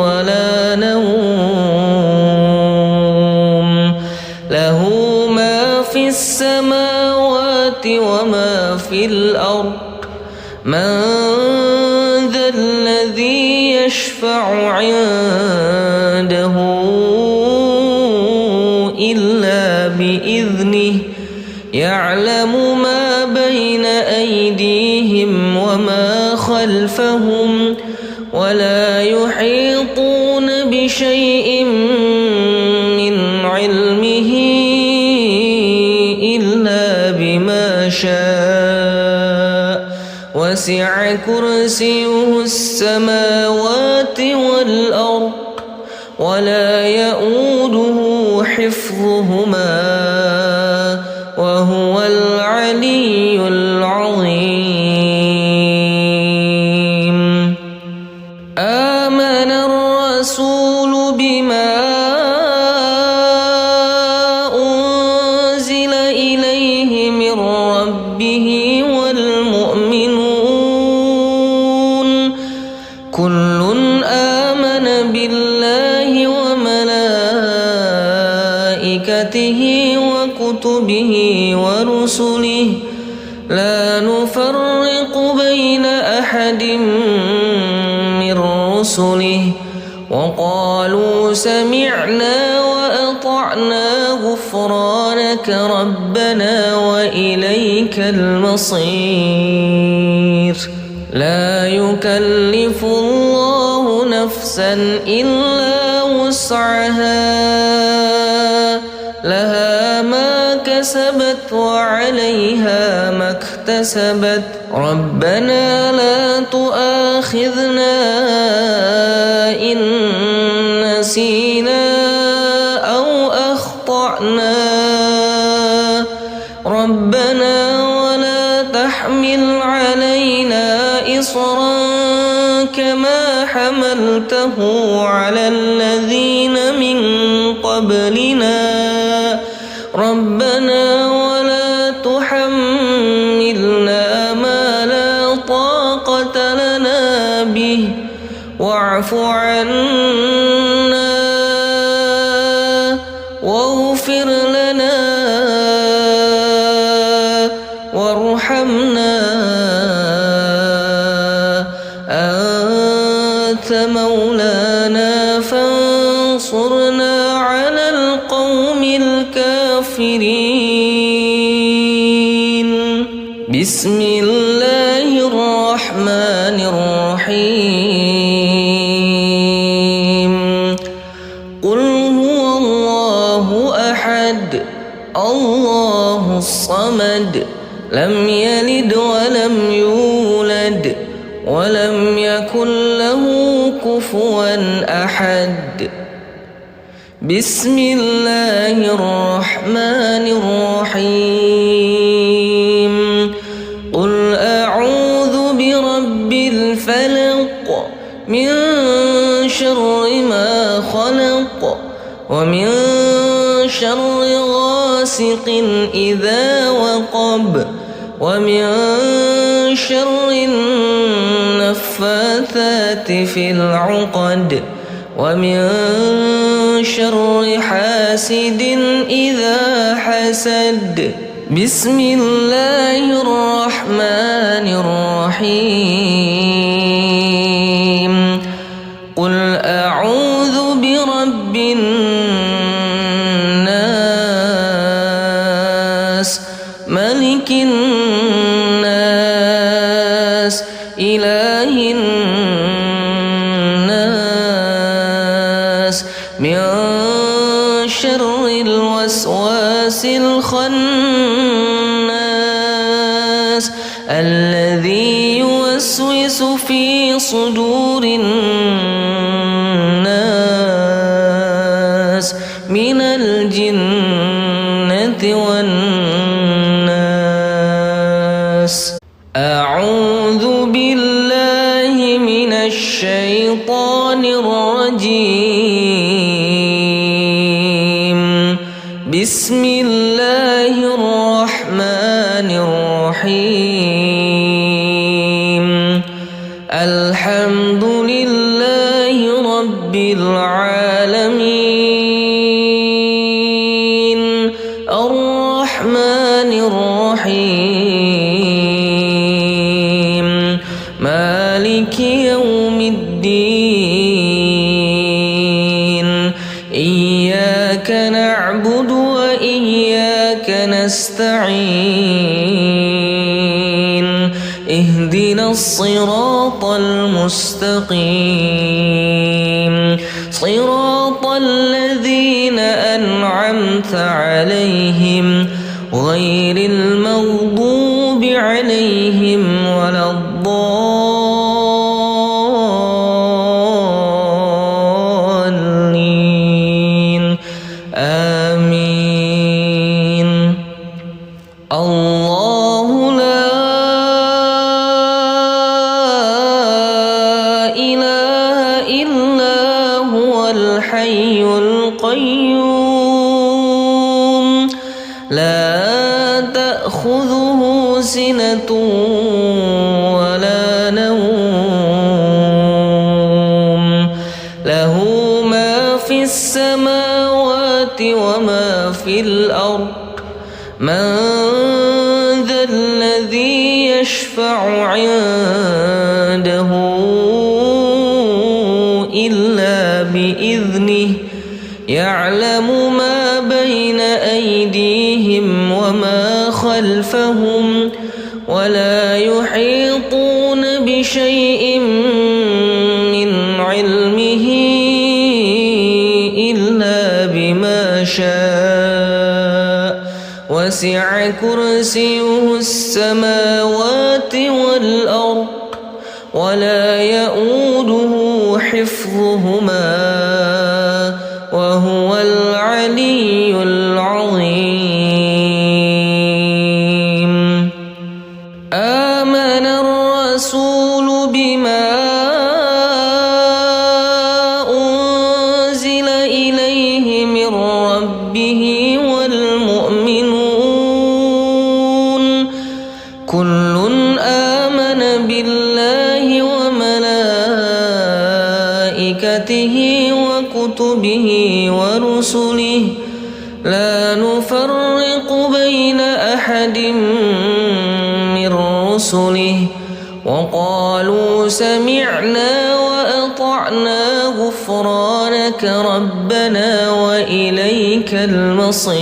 [SPEAKER 1] ولا نوم له ما في السماوات وما في الأرض. من ذا الذي يشفع عنده إلا بإذنه. يعلم ما بين أيديهم وما خلفهم ولا يحيطون بشيء من علمه إلا بما شاء. وسع كرسيه السماوات والأرض ولا يؤوده حفظهما وهو العلي العظيم. آمن الرسول بما أنزل إليه من ربه والمؤمنون كل آمن بالله وملائكته وكتبه ورسله لا نفرق بين أحد من رسله وقالوا سمعنا وأطعنا غفرانك ربنا وإليك المصير. لا يكلف الله نفسا إلا وسعها لها ما كسبت وعليها ما اكتسبت. ربنا لا تؤاخذنا إن نسينا أو أخطأنا. ربنا ولا تحمل علينا إصرا كما حملته على الذين من قبلنا ربنا ولا تحملنا ما لا طاقة لنا به واعف عنا واغفر لنا وارحمنا أنت مولانا فانصرنا على القوم الكافرين. بسم الله الرحمن الرحيم. قل هو الله أحد الله الصمد لم يلد ولم يولد ولم يكن له كفوا أحد. بسم الله الرحمن الرحيم. قل أعوذ برب الفلق من شر ما خلق ومن شر غاسق إذا وقب ومن شر النفاثات في العقد ومن شر حاسد إذا حسد. بسم الله الرحمن الرحيم. قل أعوذ برب الناس ملك الناس إله الناس من شر الوسواس الخناس الذي يوسوس في صدور الناس من الجنة والناس. أعوذ بالله من الشيطان الرجيم. بسم الله الرحمن الرحيم. الحمد لله رب العالمين الرحمن الرحيم مالك يوم الدين. إياك نعبد وإياك نستعين. اهدنا الصراط المستقيم صراط الذين أنعمت عليهم غير المغضوب عليهم ولا الضالين. آمين. الله لا إله إلا هو الحي القيوم لا تأخذه سنة ولا نوم له ما في السماوات وما في الأرض. من ذا الذي يشفع عنده إلا بإذنه يعلم ما بين أيديهم وما خلفهم ولا يحيطون بشيء من علمه إلا بما شاء وسع كرسيه السماوات والأرض ولا يؤوده حفظهما وهو العلي العظيم. آمن الرسول بما أنزل إليه من من ربه والمؤمنون كل آمن بالله وملائكته وكتبه ورسله لا نفرق بين أحد من رسله وقالوا سمعنا وأطعنا غفرانك ربنا وإليك المصير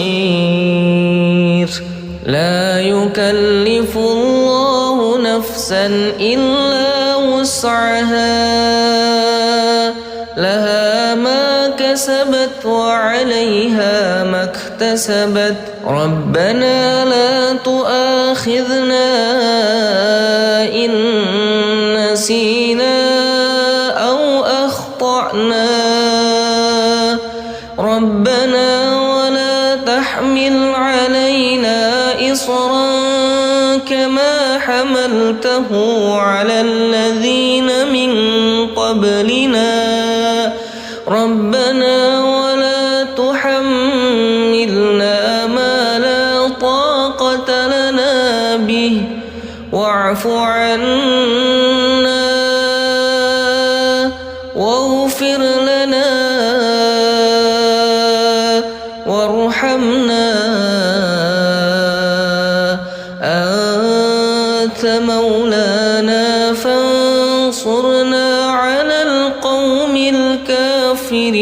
[SPEAKER 1] لا يكلف الله نفسا إلا وسعها لها ما كسبت وعليها ما اكتسبت ربنا لا تؤاخذنا إن نسينا أو أخطأنا ربنا ولا تحمل علينا إصرا كما حملته على الذين من قبلنا ربنا ولا تحملنا ما لا طاقة لنا به واعف عنا واغفر لنا وارحمنا أنت مولانا فانصرنا على القوم الكافرين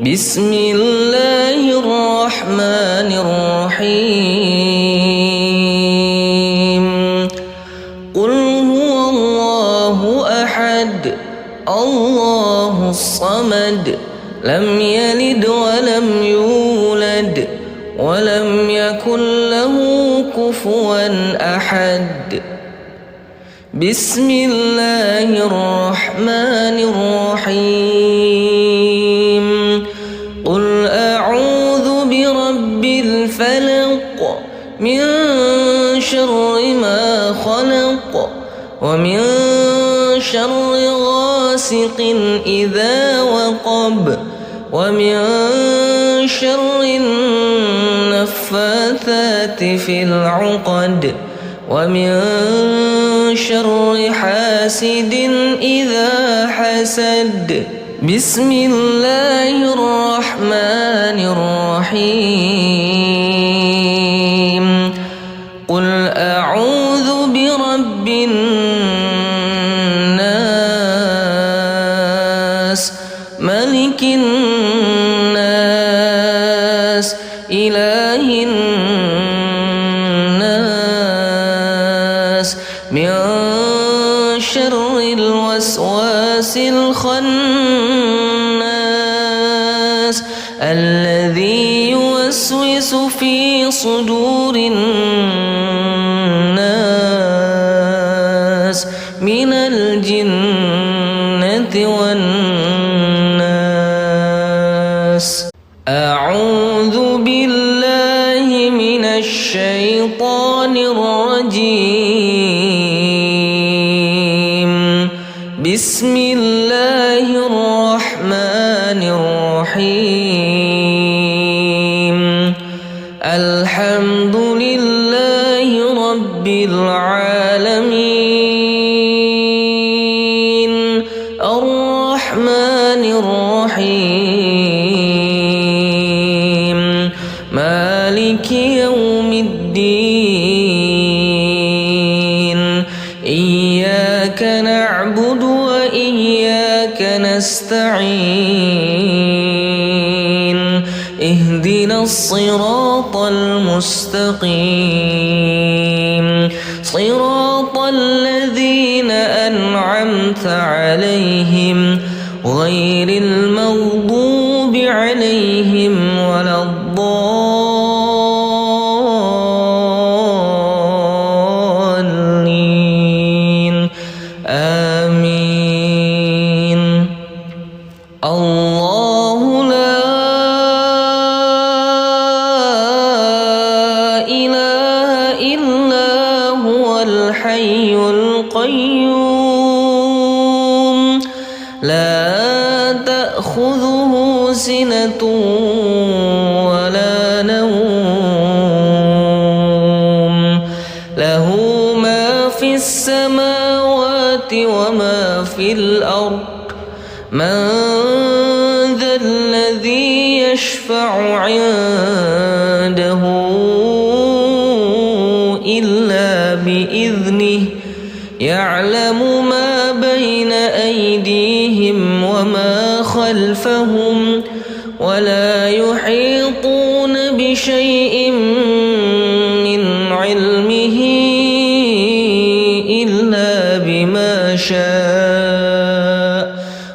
[SPEAKER 1] بسم الله الرحمن الرحيم قل هو الله أحد الله الصمد لم يلد ولم يولد ولم يكن له كفوا أحد بسم الله الرحمن الرحيم قل أعوذ برب الفلق من شر ما خلق ومن شر غاسق إذا وقب ومن شر النفاثات في العقد ومن شر حاسد إذا حسد بسم الله الرحمن الرحيم قل أعوذ برب الناس ملك الناس إله الناس من شر الوسواس الخناس الذي يوسوس في صدور الناس من الجنة والناس أعوذ بالله من الشيطان الرجيم بسم الله الرحمن الرحيم الحمد لله رب العالمين الرحمن الرحيم مالك يوم الدين إياك نعبد وإياك نستعين اهدنا الصراط المستقيم صراط الذين أنعمت عليهم غير المغضوب عليهم ولا الضالين آمين الله لا إله إلا هو الحي القيوم لا تأخذه سنة ولا نوم له ما في السماوات وما في الأرض من ذا الذي يشفع عنده إلا بإذنه يعلم ما بين أيديهم وما خلفهم ولا يحيطون بشيء من علمه إلا بما شاء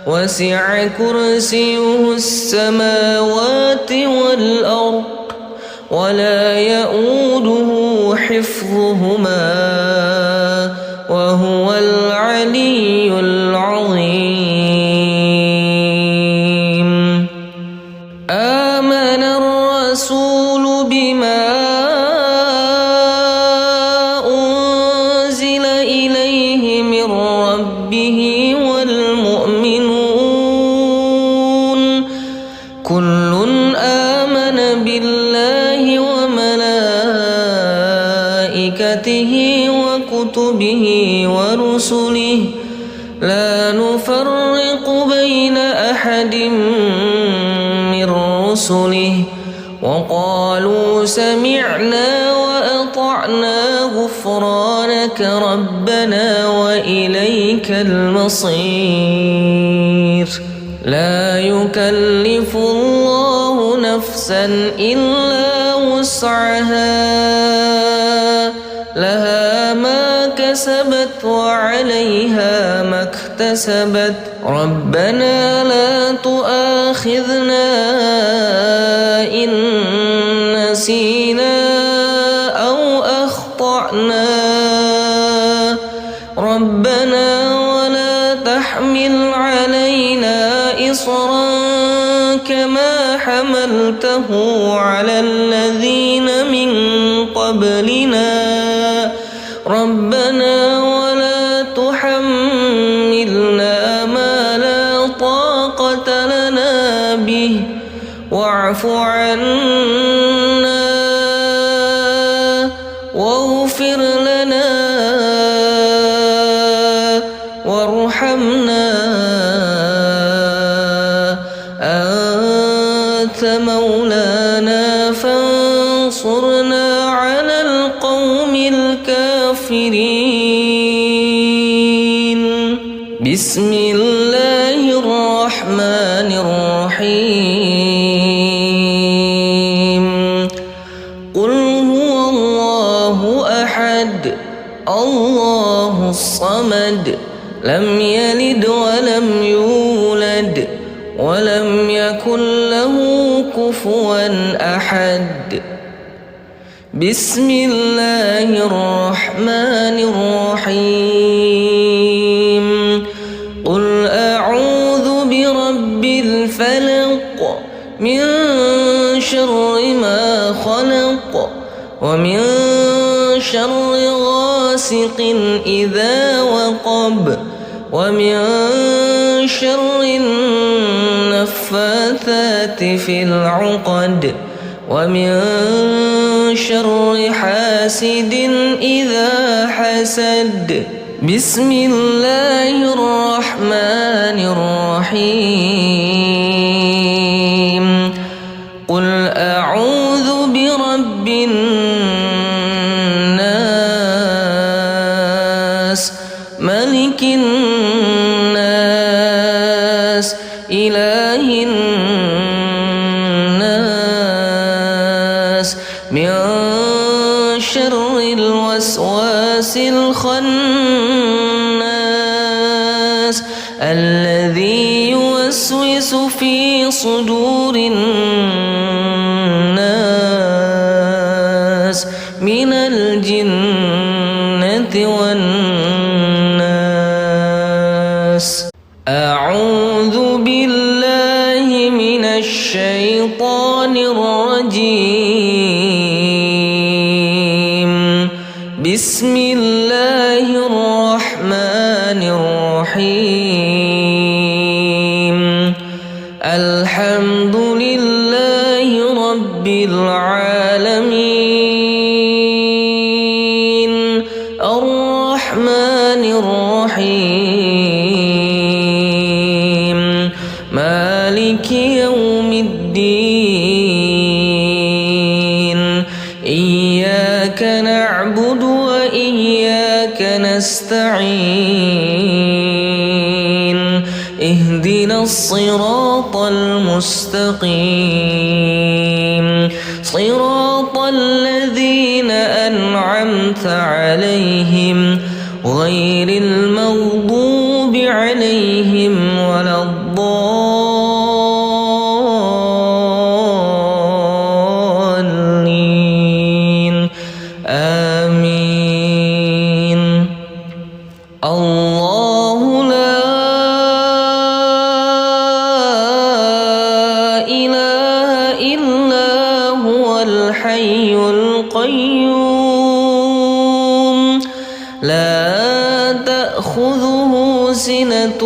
[SPEAKER 1] وسع كرسيه السماوات والأرض ولا يؤوده حفظهما وهو العلي العظيم. آمن الرسول بما أنزل إليه من ربه والمؤمنون كل آمن بالله وملائكته وكتبه ورسله لا نفرق بين أحد من رسله وقالوا سمعنا وأطعنا غفرانك ربنا وإليك المصير. لا يكلف الله نفسا إلا وسعها لها ما كسبت وعليها ما اكتسبت ربنا لا تؤاخذنا إن نسينا أو أخطأنا ربنا ولا تحمل علينا إصرا كما حملته على الذين من قبلنا ربنا ولا تحملنا ما لا طاقة لنا به واعف عنا واغفر لنا وارحمنا أنت مولانا فانصرنا على القوم الكافرين. بسم الله الرحمن الرحيم. قل هو الله أحد الله الصمد لم يلد ولم يولد ولم يكن له كفوا أحد. بسم الله الرحمن الرحيم. قل أعوذ برب الفلق من شر ما خلق ومن شر غاسق إذا وقب ومن شر النفاثات في العقد ومن شر حاسد إذا حسد. بسم الله الرحمن الرحيم. قل أعوذ برب الناس ملك الناس إله الناس من شر الوسواس الخناس الذي يوسوس في صدور الناس من الجنة والناس. أعوذ بالله من الشيطان الرجيم. بسم الله الرحمن الرحيم. الحمد لله رب العالمين الرحمن الرحيم مالك يوم الدين إياك نعبد وإياك نستعين اهدنا الصراط المستقيم صراط الذين أنعمت عليهم غير المغضوب عليهم ولا الضالين آمين. الله لا إله إلا هو الحي القيوم لا تأخذه سنة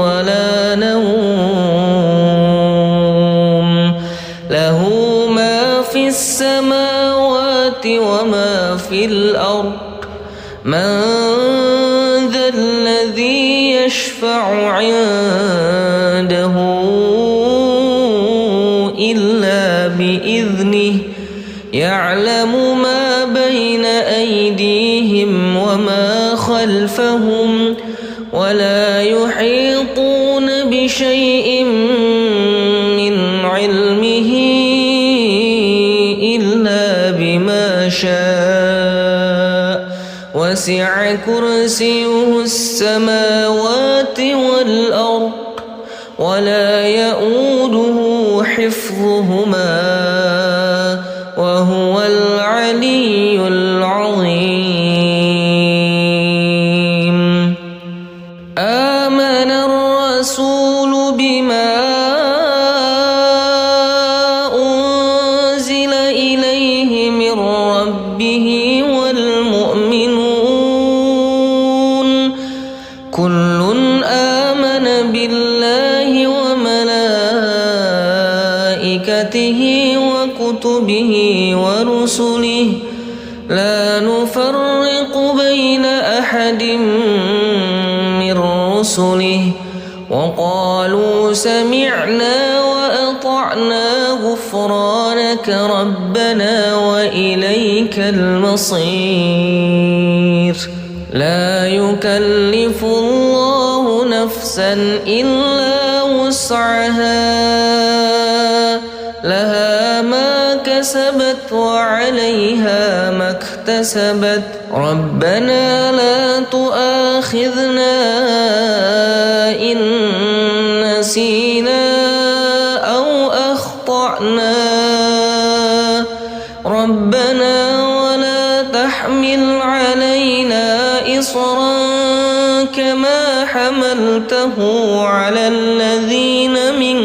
[SPEAKER 1] ولا نوم له ما في السماوات وما في الأرض من ذا الذي يشفع عنده إلا بإذنه يعلم ما بين أيديهم وما خلفهم ولا يحيطون بشيء من علمه إلا بما شاء وسع كرسيه السماوات والأرض ولا يؤوده حفظهما وهو العلي العظيم. آمن الرسول بما أنزل إليه من ربه والمؤمنون كل آمن بالله وملائكته وكتبه ورسله لا نفرق بين أحد من رسله وقالوا سمعنا وأطعنا غفرانك ربنا وإليك المصير. لا يكلف الله نفسا إلا وسعها لها ما كسبت وعليها ما اكتسبت ربنا لا تؤاخذنا إن نسينا أو أخطأنا ربنا ولا تحمل علينا إصرا كما حملته على الذين من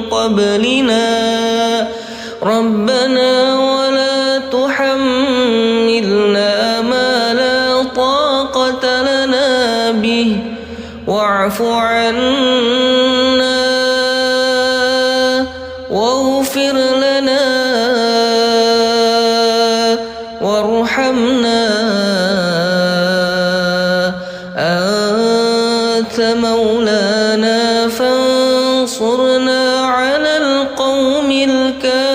[SPEAKER 1] قبلنا ربنا ولا تحملنا ما لا طاقة لنا به واعف عنا واغفر لنا وارحمنا أنت مولانا فانصرنا على القوم الكافرين.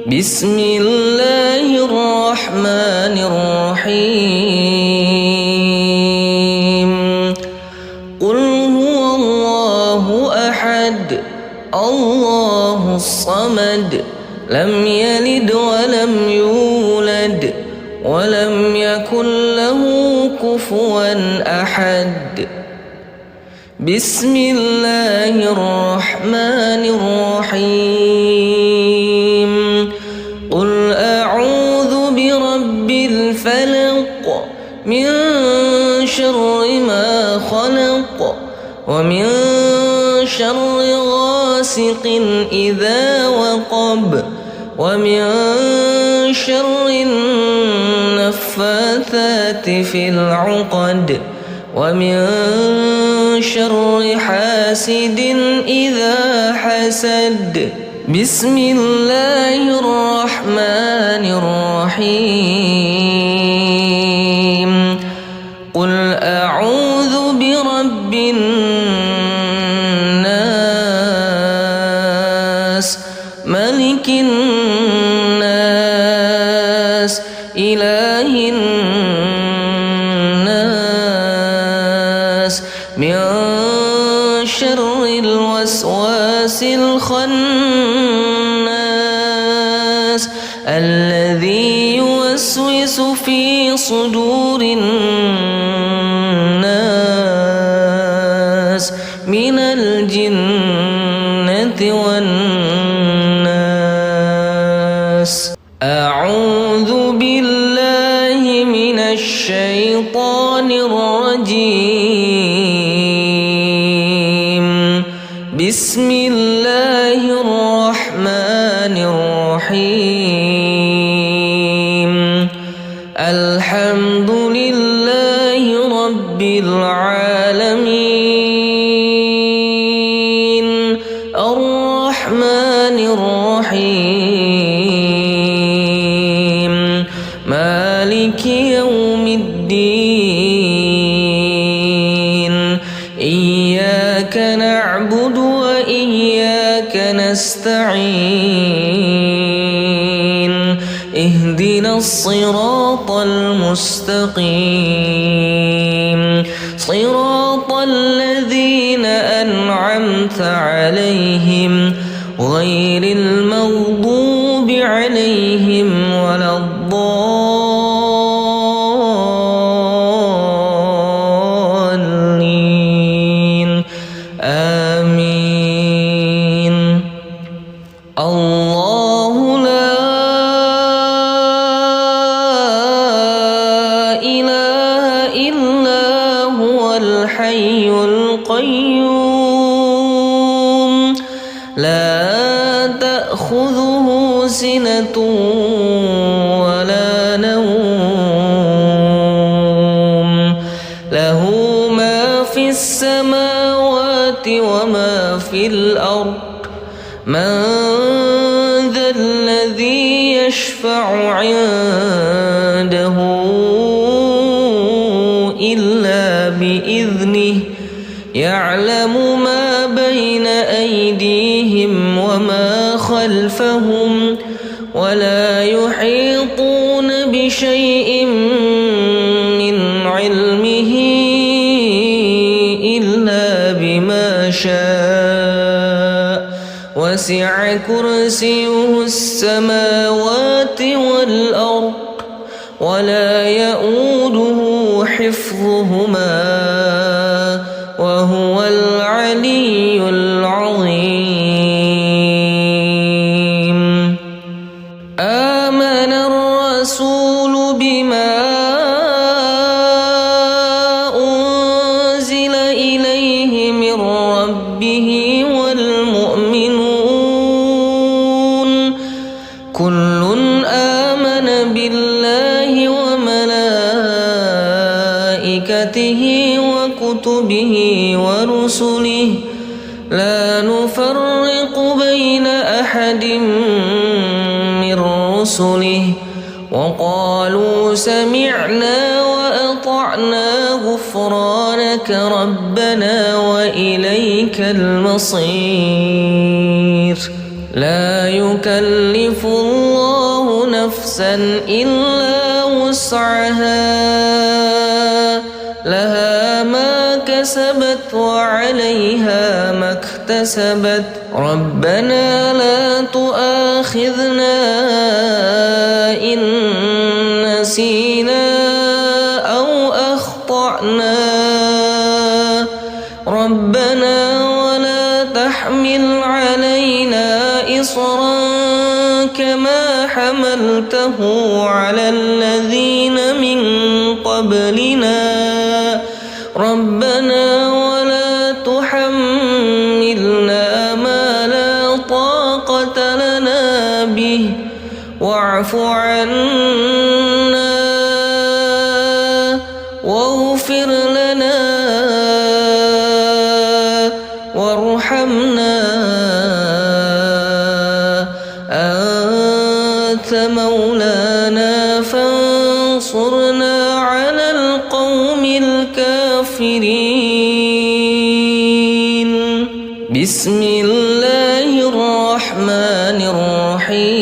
[SPEAKER 1] بسم الله الرحمن الرحيم قل هو الله أحد الله الصمد لم يلد ولم يولد ولم يكن له كفوا أحد. بسم الله الرحمن الرحيم قل أعوذ برب الفلق من شر ما خلق ومن شر غاسق إذا وقب ومن شر النفاثات في العقد ومن شر حاسد إذا حسد. بسم الله الرحمن الرحيم. قل أعوذ برب الناس ملك الناس إله الناس من شر الوسواس الخناس الذي يوسوس في صدور الناس من الجنة والناس. أعوذ بالله من الشيطان الرجيم. بسم الله الرحمن الرحيم. الحمد لله رب العالمين الرحمن الرحيم مالك يوم الدين. إياك نعبد وإياك نستعين. اهدنا الصراط المستقيم صراط الذين أنعمت عليهم غير المغضوب عليهم ولا الضالين. آمين. الله لا إله إلا هو الحي القيوم لا تأخذه سنة ولا نوم له ما في السماوات وما في الأرض. من ذا الذي يشفع عنده إلا بإذنه. يعلم ما بين أيديهم وما خلفهم ولا يحيطون بشيء من علمه إلا بما شاء. وسع كرسيه السماوات والأرض ولا يؤوده حفظهما وهو العلي العظيم. آمن الرسول بما أنزل إليه من ربه والمؤمنون كل آمن بالله وملائكته وكتبه ورسله لا نفرق بين أحد من رسله وقالوا سمعنا وأطعنا غفرانك ربنا وإليك المصير. لا يكلف الله نفسا إلا وسعها لها ما كسبت وعليها ما اكتسبت. ربنا لا تؤاخذنا إن نسينا أو أخطأنا. ربنا ولا تحمل علينا إصرا كما حملته على الذين من قبلنا. ربنا ولا تحملنا ما لا طاقة لنا به واعف عنا واغفر لنا وارحمنا أنت مولانا فانصرنا على القوم الكافرين. بسم الله الرحمن الرحيم.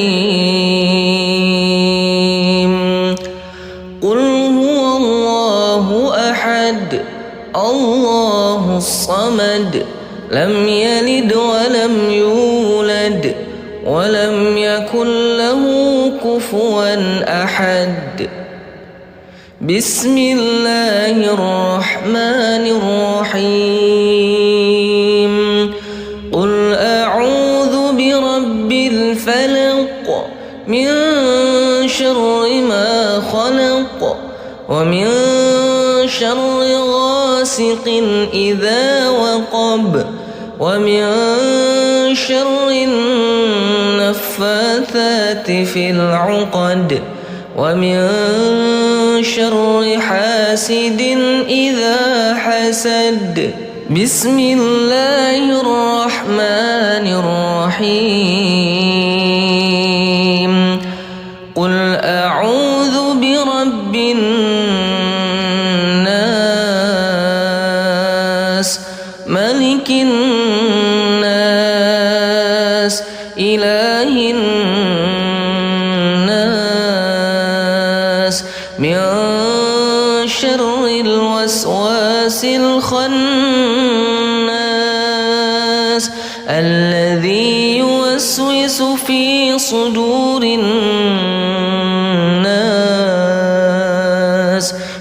[SPEAKER 1] قل هو الله أحد الله الصمد لم يلد ولم يولد ولم يكن له كفوا أحد. بسم الله الرحمن الرحيم. قل أعوذ برب الفلق من شر ما خلق ومن شر غاسق إذا وقب ومن شر النفاثات في العقد ومن شر حاسد إذا حسد. بسم الله الرحمن الرحيم. قل أعوذ برب الناس ملك الناس إله الناس من شر الوسواس الخناس الذي يوسوس في صدور الناس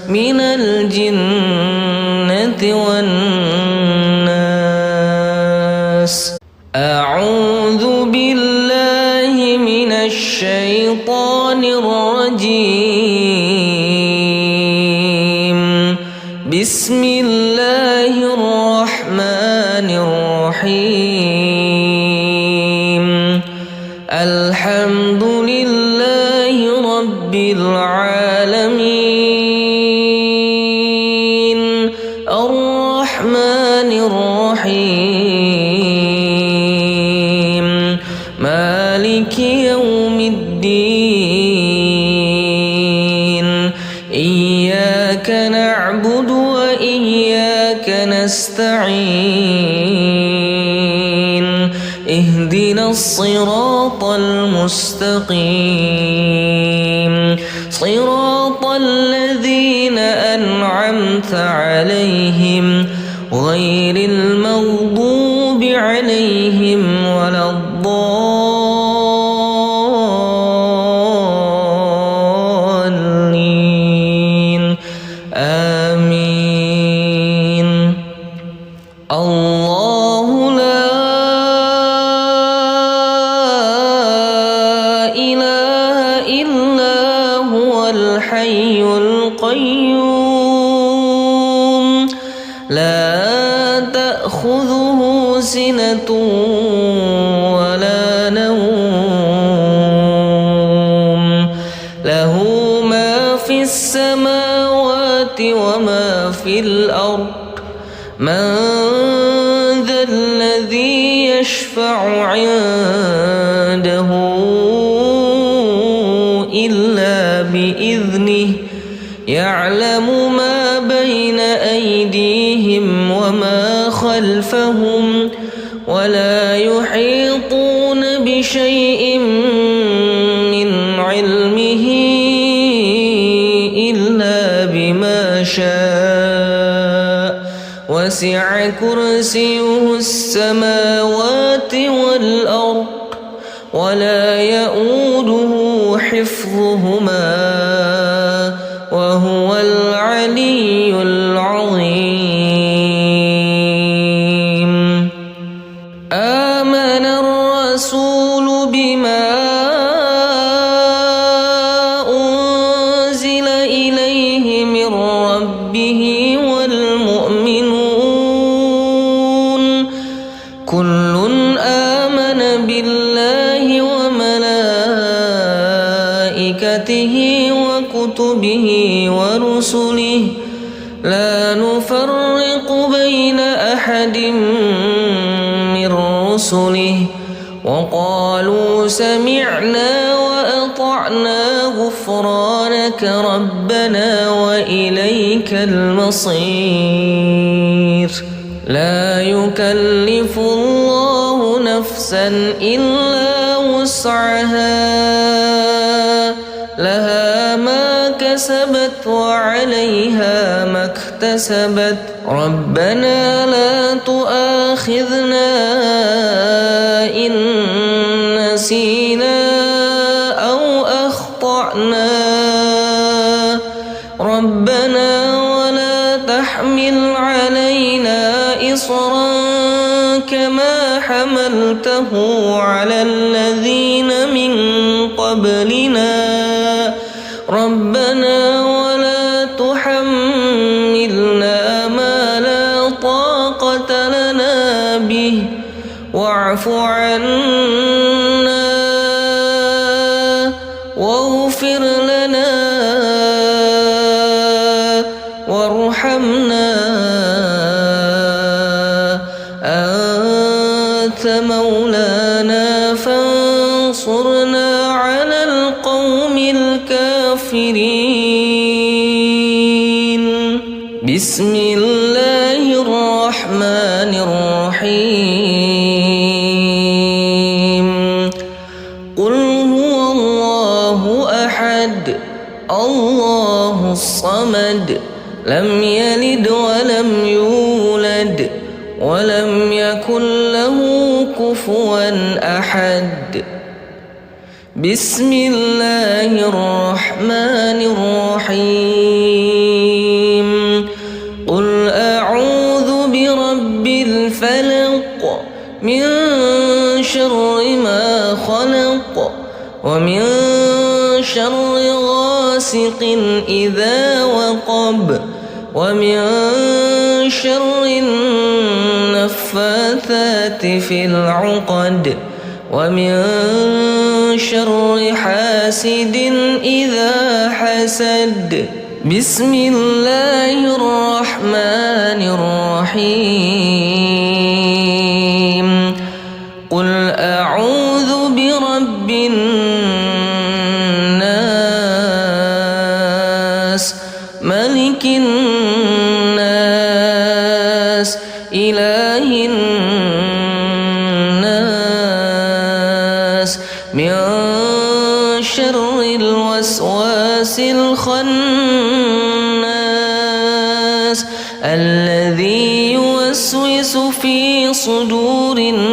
[SPEAKER 1] من الجنة والناس. أعوذ بالله من الشيطان الرجيم. بسم الله الرحمن الرحيم. الحمد لله رب العالمين الرحمن الرحيم مالك يوم الدين. إياك نعبد وإياك نستعين. اهدنا الصراط المستقيم صراط الذين أنعمت عليهم غير المغضوب عليهم ولا الضالين. آمين. الله لا إله إلا هو الحي القيوم لا تأخذه سنة ولا نوم له ما في السماوات وما في الأرض. من ذا الذي يشفع عنده إلا بإذنه يعلم ما بين أيديهم وما خلفهم ولا يحيطون بشيء من علمه إلا بما شاء وسع كرسيه السماوات والأرض ولا يؤوده حفظهما وهو العلي العظيم. آمن الرسول بما أنزل إليه من ربه والمؤمنون كل آمن بالله وملائكته وكتبه ورسله لا نفرق بين أحد من ورسله وقالوا سمعنا وأطعنا غفرانك ربنا وإليك المصير. لا يكلف الله نفسا إلا وسعها لها ما كسبت وعليها ما اكتسبت ربنا لا تؤاخذنا إن نسينا أو أخطأنا ربنا ولا تحمل علينا إصرا كما حملته على الذين من قبلنا ربنا ولا تحملنا ما لا طاقة لنا به واعف عنا واغفر لنا وارحمنا أنت مولانا فانصرنا على القوم الكافرين. بسم الله الرحمن الرحيم. قل هو الله أحد الله الصمد لم يلد ولم يولد ولم يكن له كفوا أحد. بسم الله الرحمن الرحيم. قل أعوذ برب الفلق من شر ما خلق ومن شر غاسق إذا وقب ومن شر النفاثات في العقد ومن شر حاسد إذا حسد. بسم الله الرحمن الرحيم. قل أعوذ برب الناس ملك الناس إله الناس من شر الوسواس الخناس الذي يوسوس في صدور الناس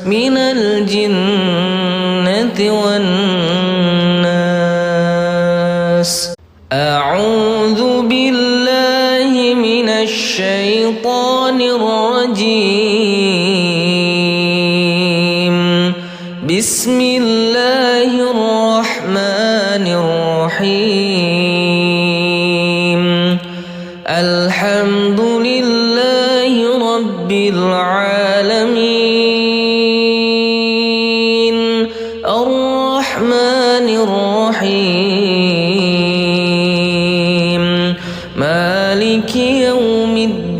[SPEAKER 1] من الجنة والناس. أعوذ بالله من الشيطان الرجيم. بسم الله الرحمن الرحيم. الحمد لله رب العالمين الرحمن الرحيم مالك يوم الدين.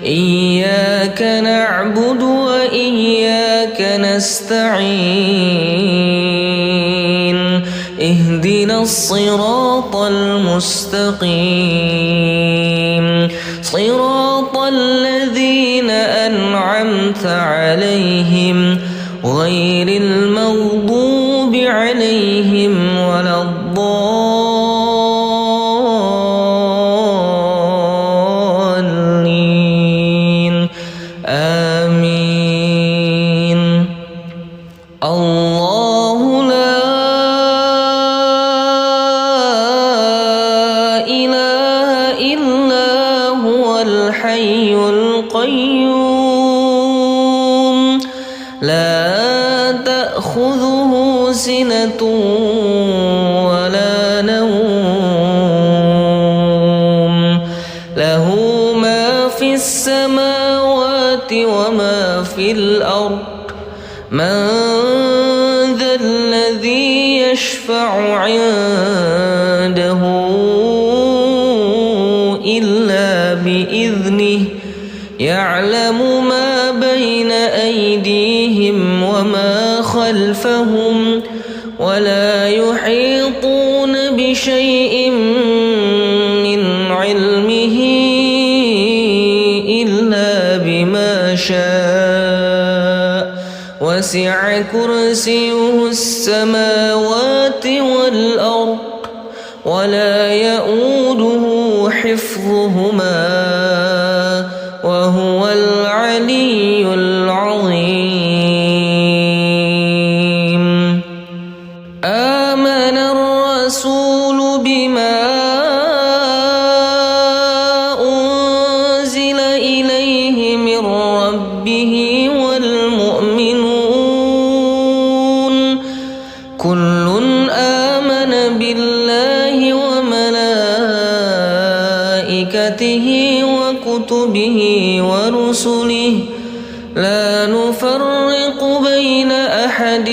[SPEAKER 1] إياك نعبد وإياك نستعين. اهدنا الصراط المستقيم صراط الذين أنعمت عليهم غير المغضوب عليهم ولا الضالين. آمين. الله لا إله إلا هو الحي القيوم لا تأخذه سنة ولا نوم له ما في السماوات وما في الأرض. من ذا الذي يشفع عنده خلفهم ولا يحيطون بشيء من علمه إلا بما شاء وسع كرسيه السماوات والأرض ولا يؤوده حفظهما وهو العلي العظيم. آمن الرسول بما أنزل إليه من ربه والمؤمنون كل آمن بالله وملائكته وكتبه ورسله لا نفرق بين أحد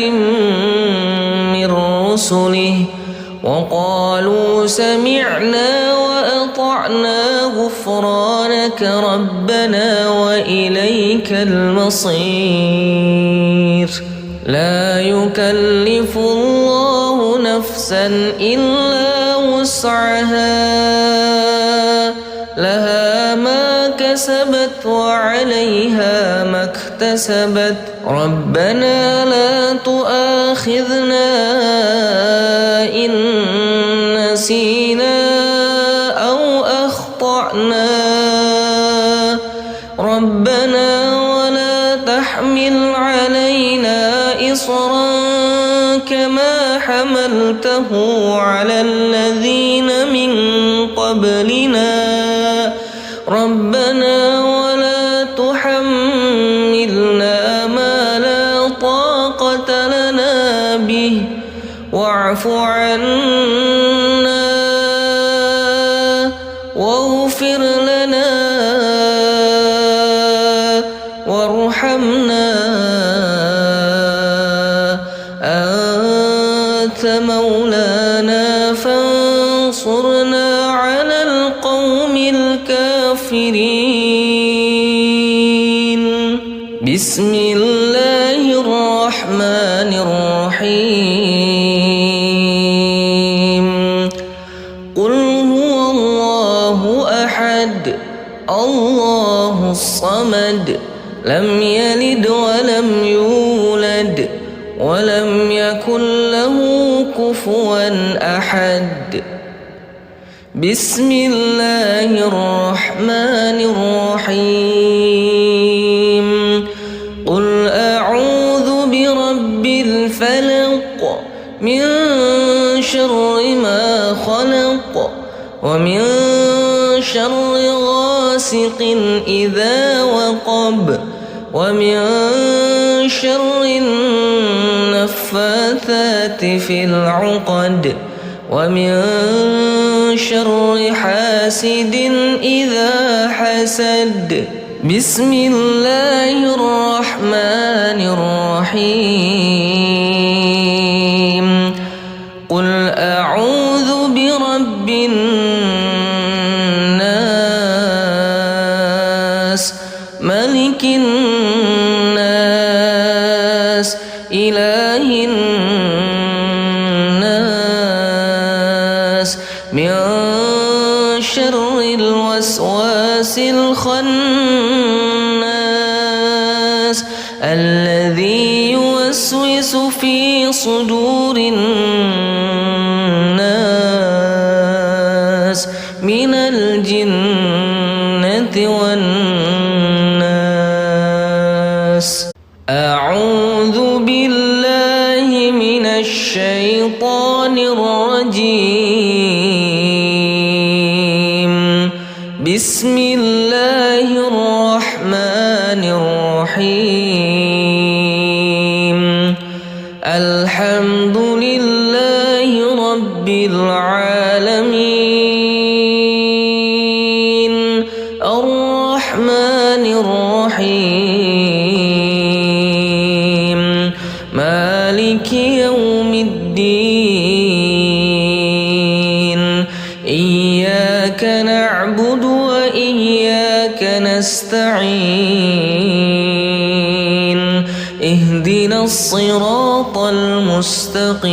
[SPEAKER 1] من رسله وقالوا سمعنا وأطعنا غفرانك ربنا وإليك المصير. لا يكلف الله نفسا إلا وسعها لها ما كسبت وعليها ما اكتسبت ربنا لا تؤاخذنا إن نسينا أو أخطأنا ربنا ولا تحمل علينا إصرا كما حملته على الذين من قبلنا ربنا ولا تحملنا ما لا طاقة لنا به واعف عنا واغفر لنا وارحمنا أنت مولانا فانصرنا على القوم الكافرين. بسم الله الرحمن الرحيم. قل هو الله أحد الله الصمد لم يلد ولم يولد ولم يكن له كفوا أحد. بسم الله الرحمن الرحيم. قل أعوذ برب الفلق من شر ما خلق ومن شر غاسق إذا وقب ومن شر النفاثات في العقد ومن شر حاسد إذا حسد. بسم الله الرحمن الرحيم. قل أعوذ برب الناس ملك الناس إله الناس من شر الوسواس الخناس الذي يوسوس في صدور الناس من الجنة والناس. أعوذ بالله من الشيطان الرجيم. بسم الله الرحمن الرحيم. الحمد لله رب العالمين الرحمن الرحيم مالك يوم الدين. إياك نعبد وإياك نستعين. اهدنا الصراط المستقيم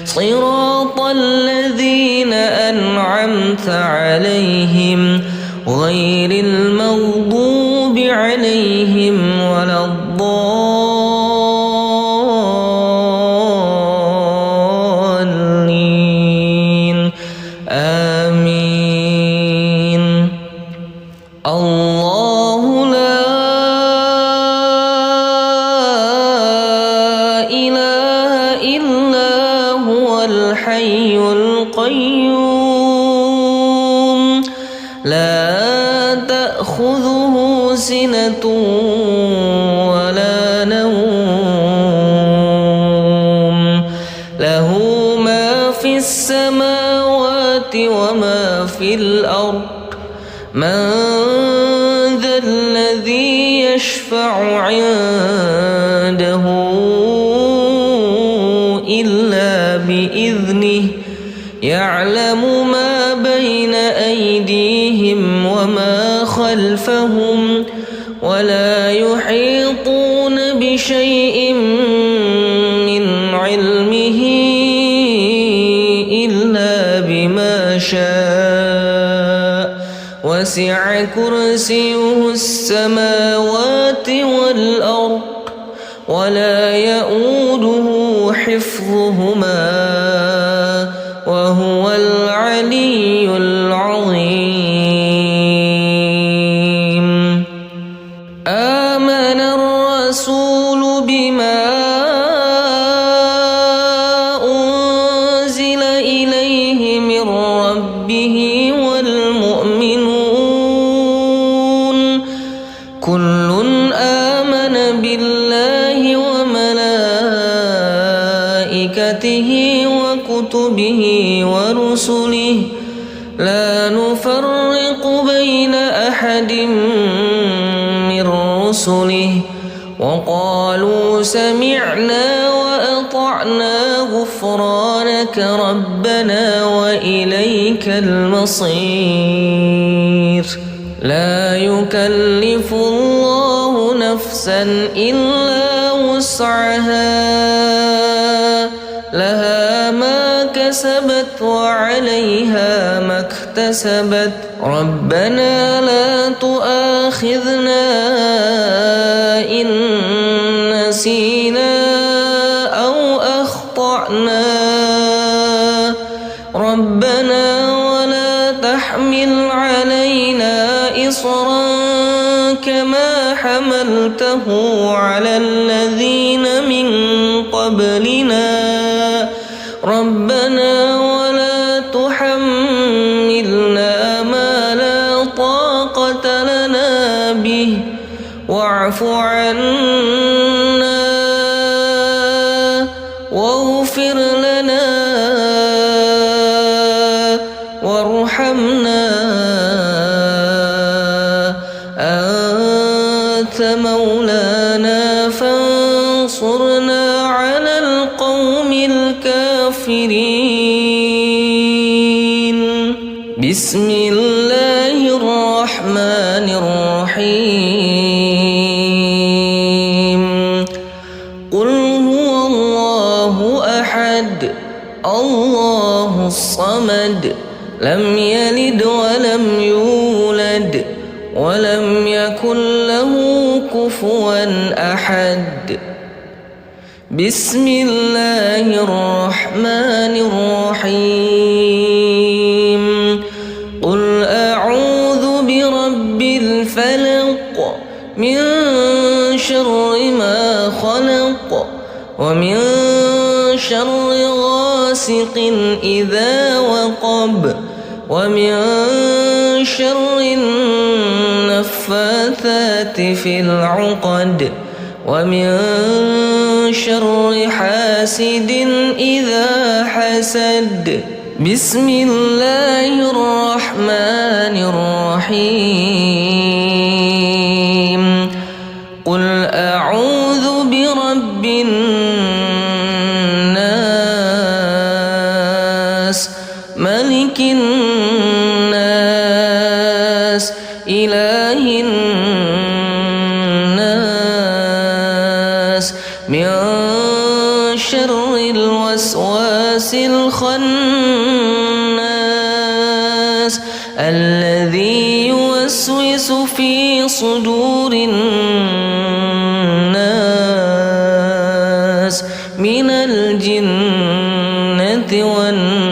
[SPEAKER 1] صراط الذين أنعمت عليهم غير المغضوب عليهم ولا الضالين آمين. الله لا إله إلا هو الحي القيوم لا تأخذه سنة ولا نوم له ما في السماوات وما في الأرض من ذا الذي يشفع عنده إلا بإذنه يعلم ما بين أيديهم وما خلفهم ولا يحيطون بشيء من علمه إلا بما شاء وسع كرسيه السماوات والأرض ولا يؤوده حفظهما وهو العلي العظيم. آمن الرسول بما أنزل إليه من ربه والمؤمنون كل آمن بالله وملائكته وكتبه ورسله لا نفرق بين أحد من رسله وقالوا سمعنا وأطعنا غفرانك ربنا وإليك المصير. لا يكلف الله نفسا إلا وسعها لها ما كسبت وعليها ما اكتسبت ربنا لا تؤاخذنا إن نسينا أو أخطأنا ربنا ولا تحمل علينا إصرا كما حملته على الذين من قبلنا ربنا ولا تحملنا ما لا طاقة لنا به واعف عنا واغفر لنا وارحمنا أنت مولانا فانصرنا على القوم الكافرين. بسم الله الرحمن الرحيم. قل هو الله أحد الله الصمد لم يلد ولم يولد ولم يكن له كفوا أحد. بسم الله الرحمن الرحيم. قل أعوذ برب الفلق من شر ما خلق ومن شر غاسق إذا وقب ومن شر النفاثات في العقد ومن شر حاسد إذا حسد. بسم الله الرحمن الرحيم. قل أعوذ برب الناس ملك الناس إله الناس الخناس الذي يوسوس في صدور الناس من الجنة والناس.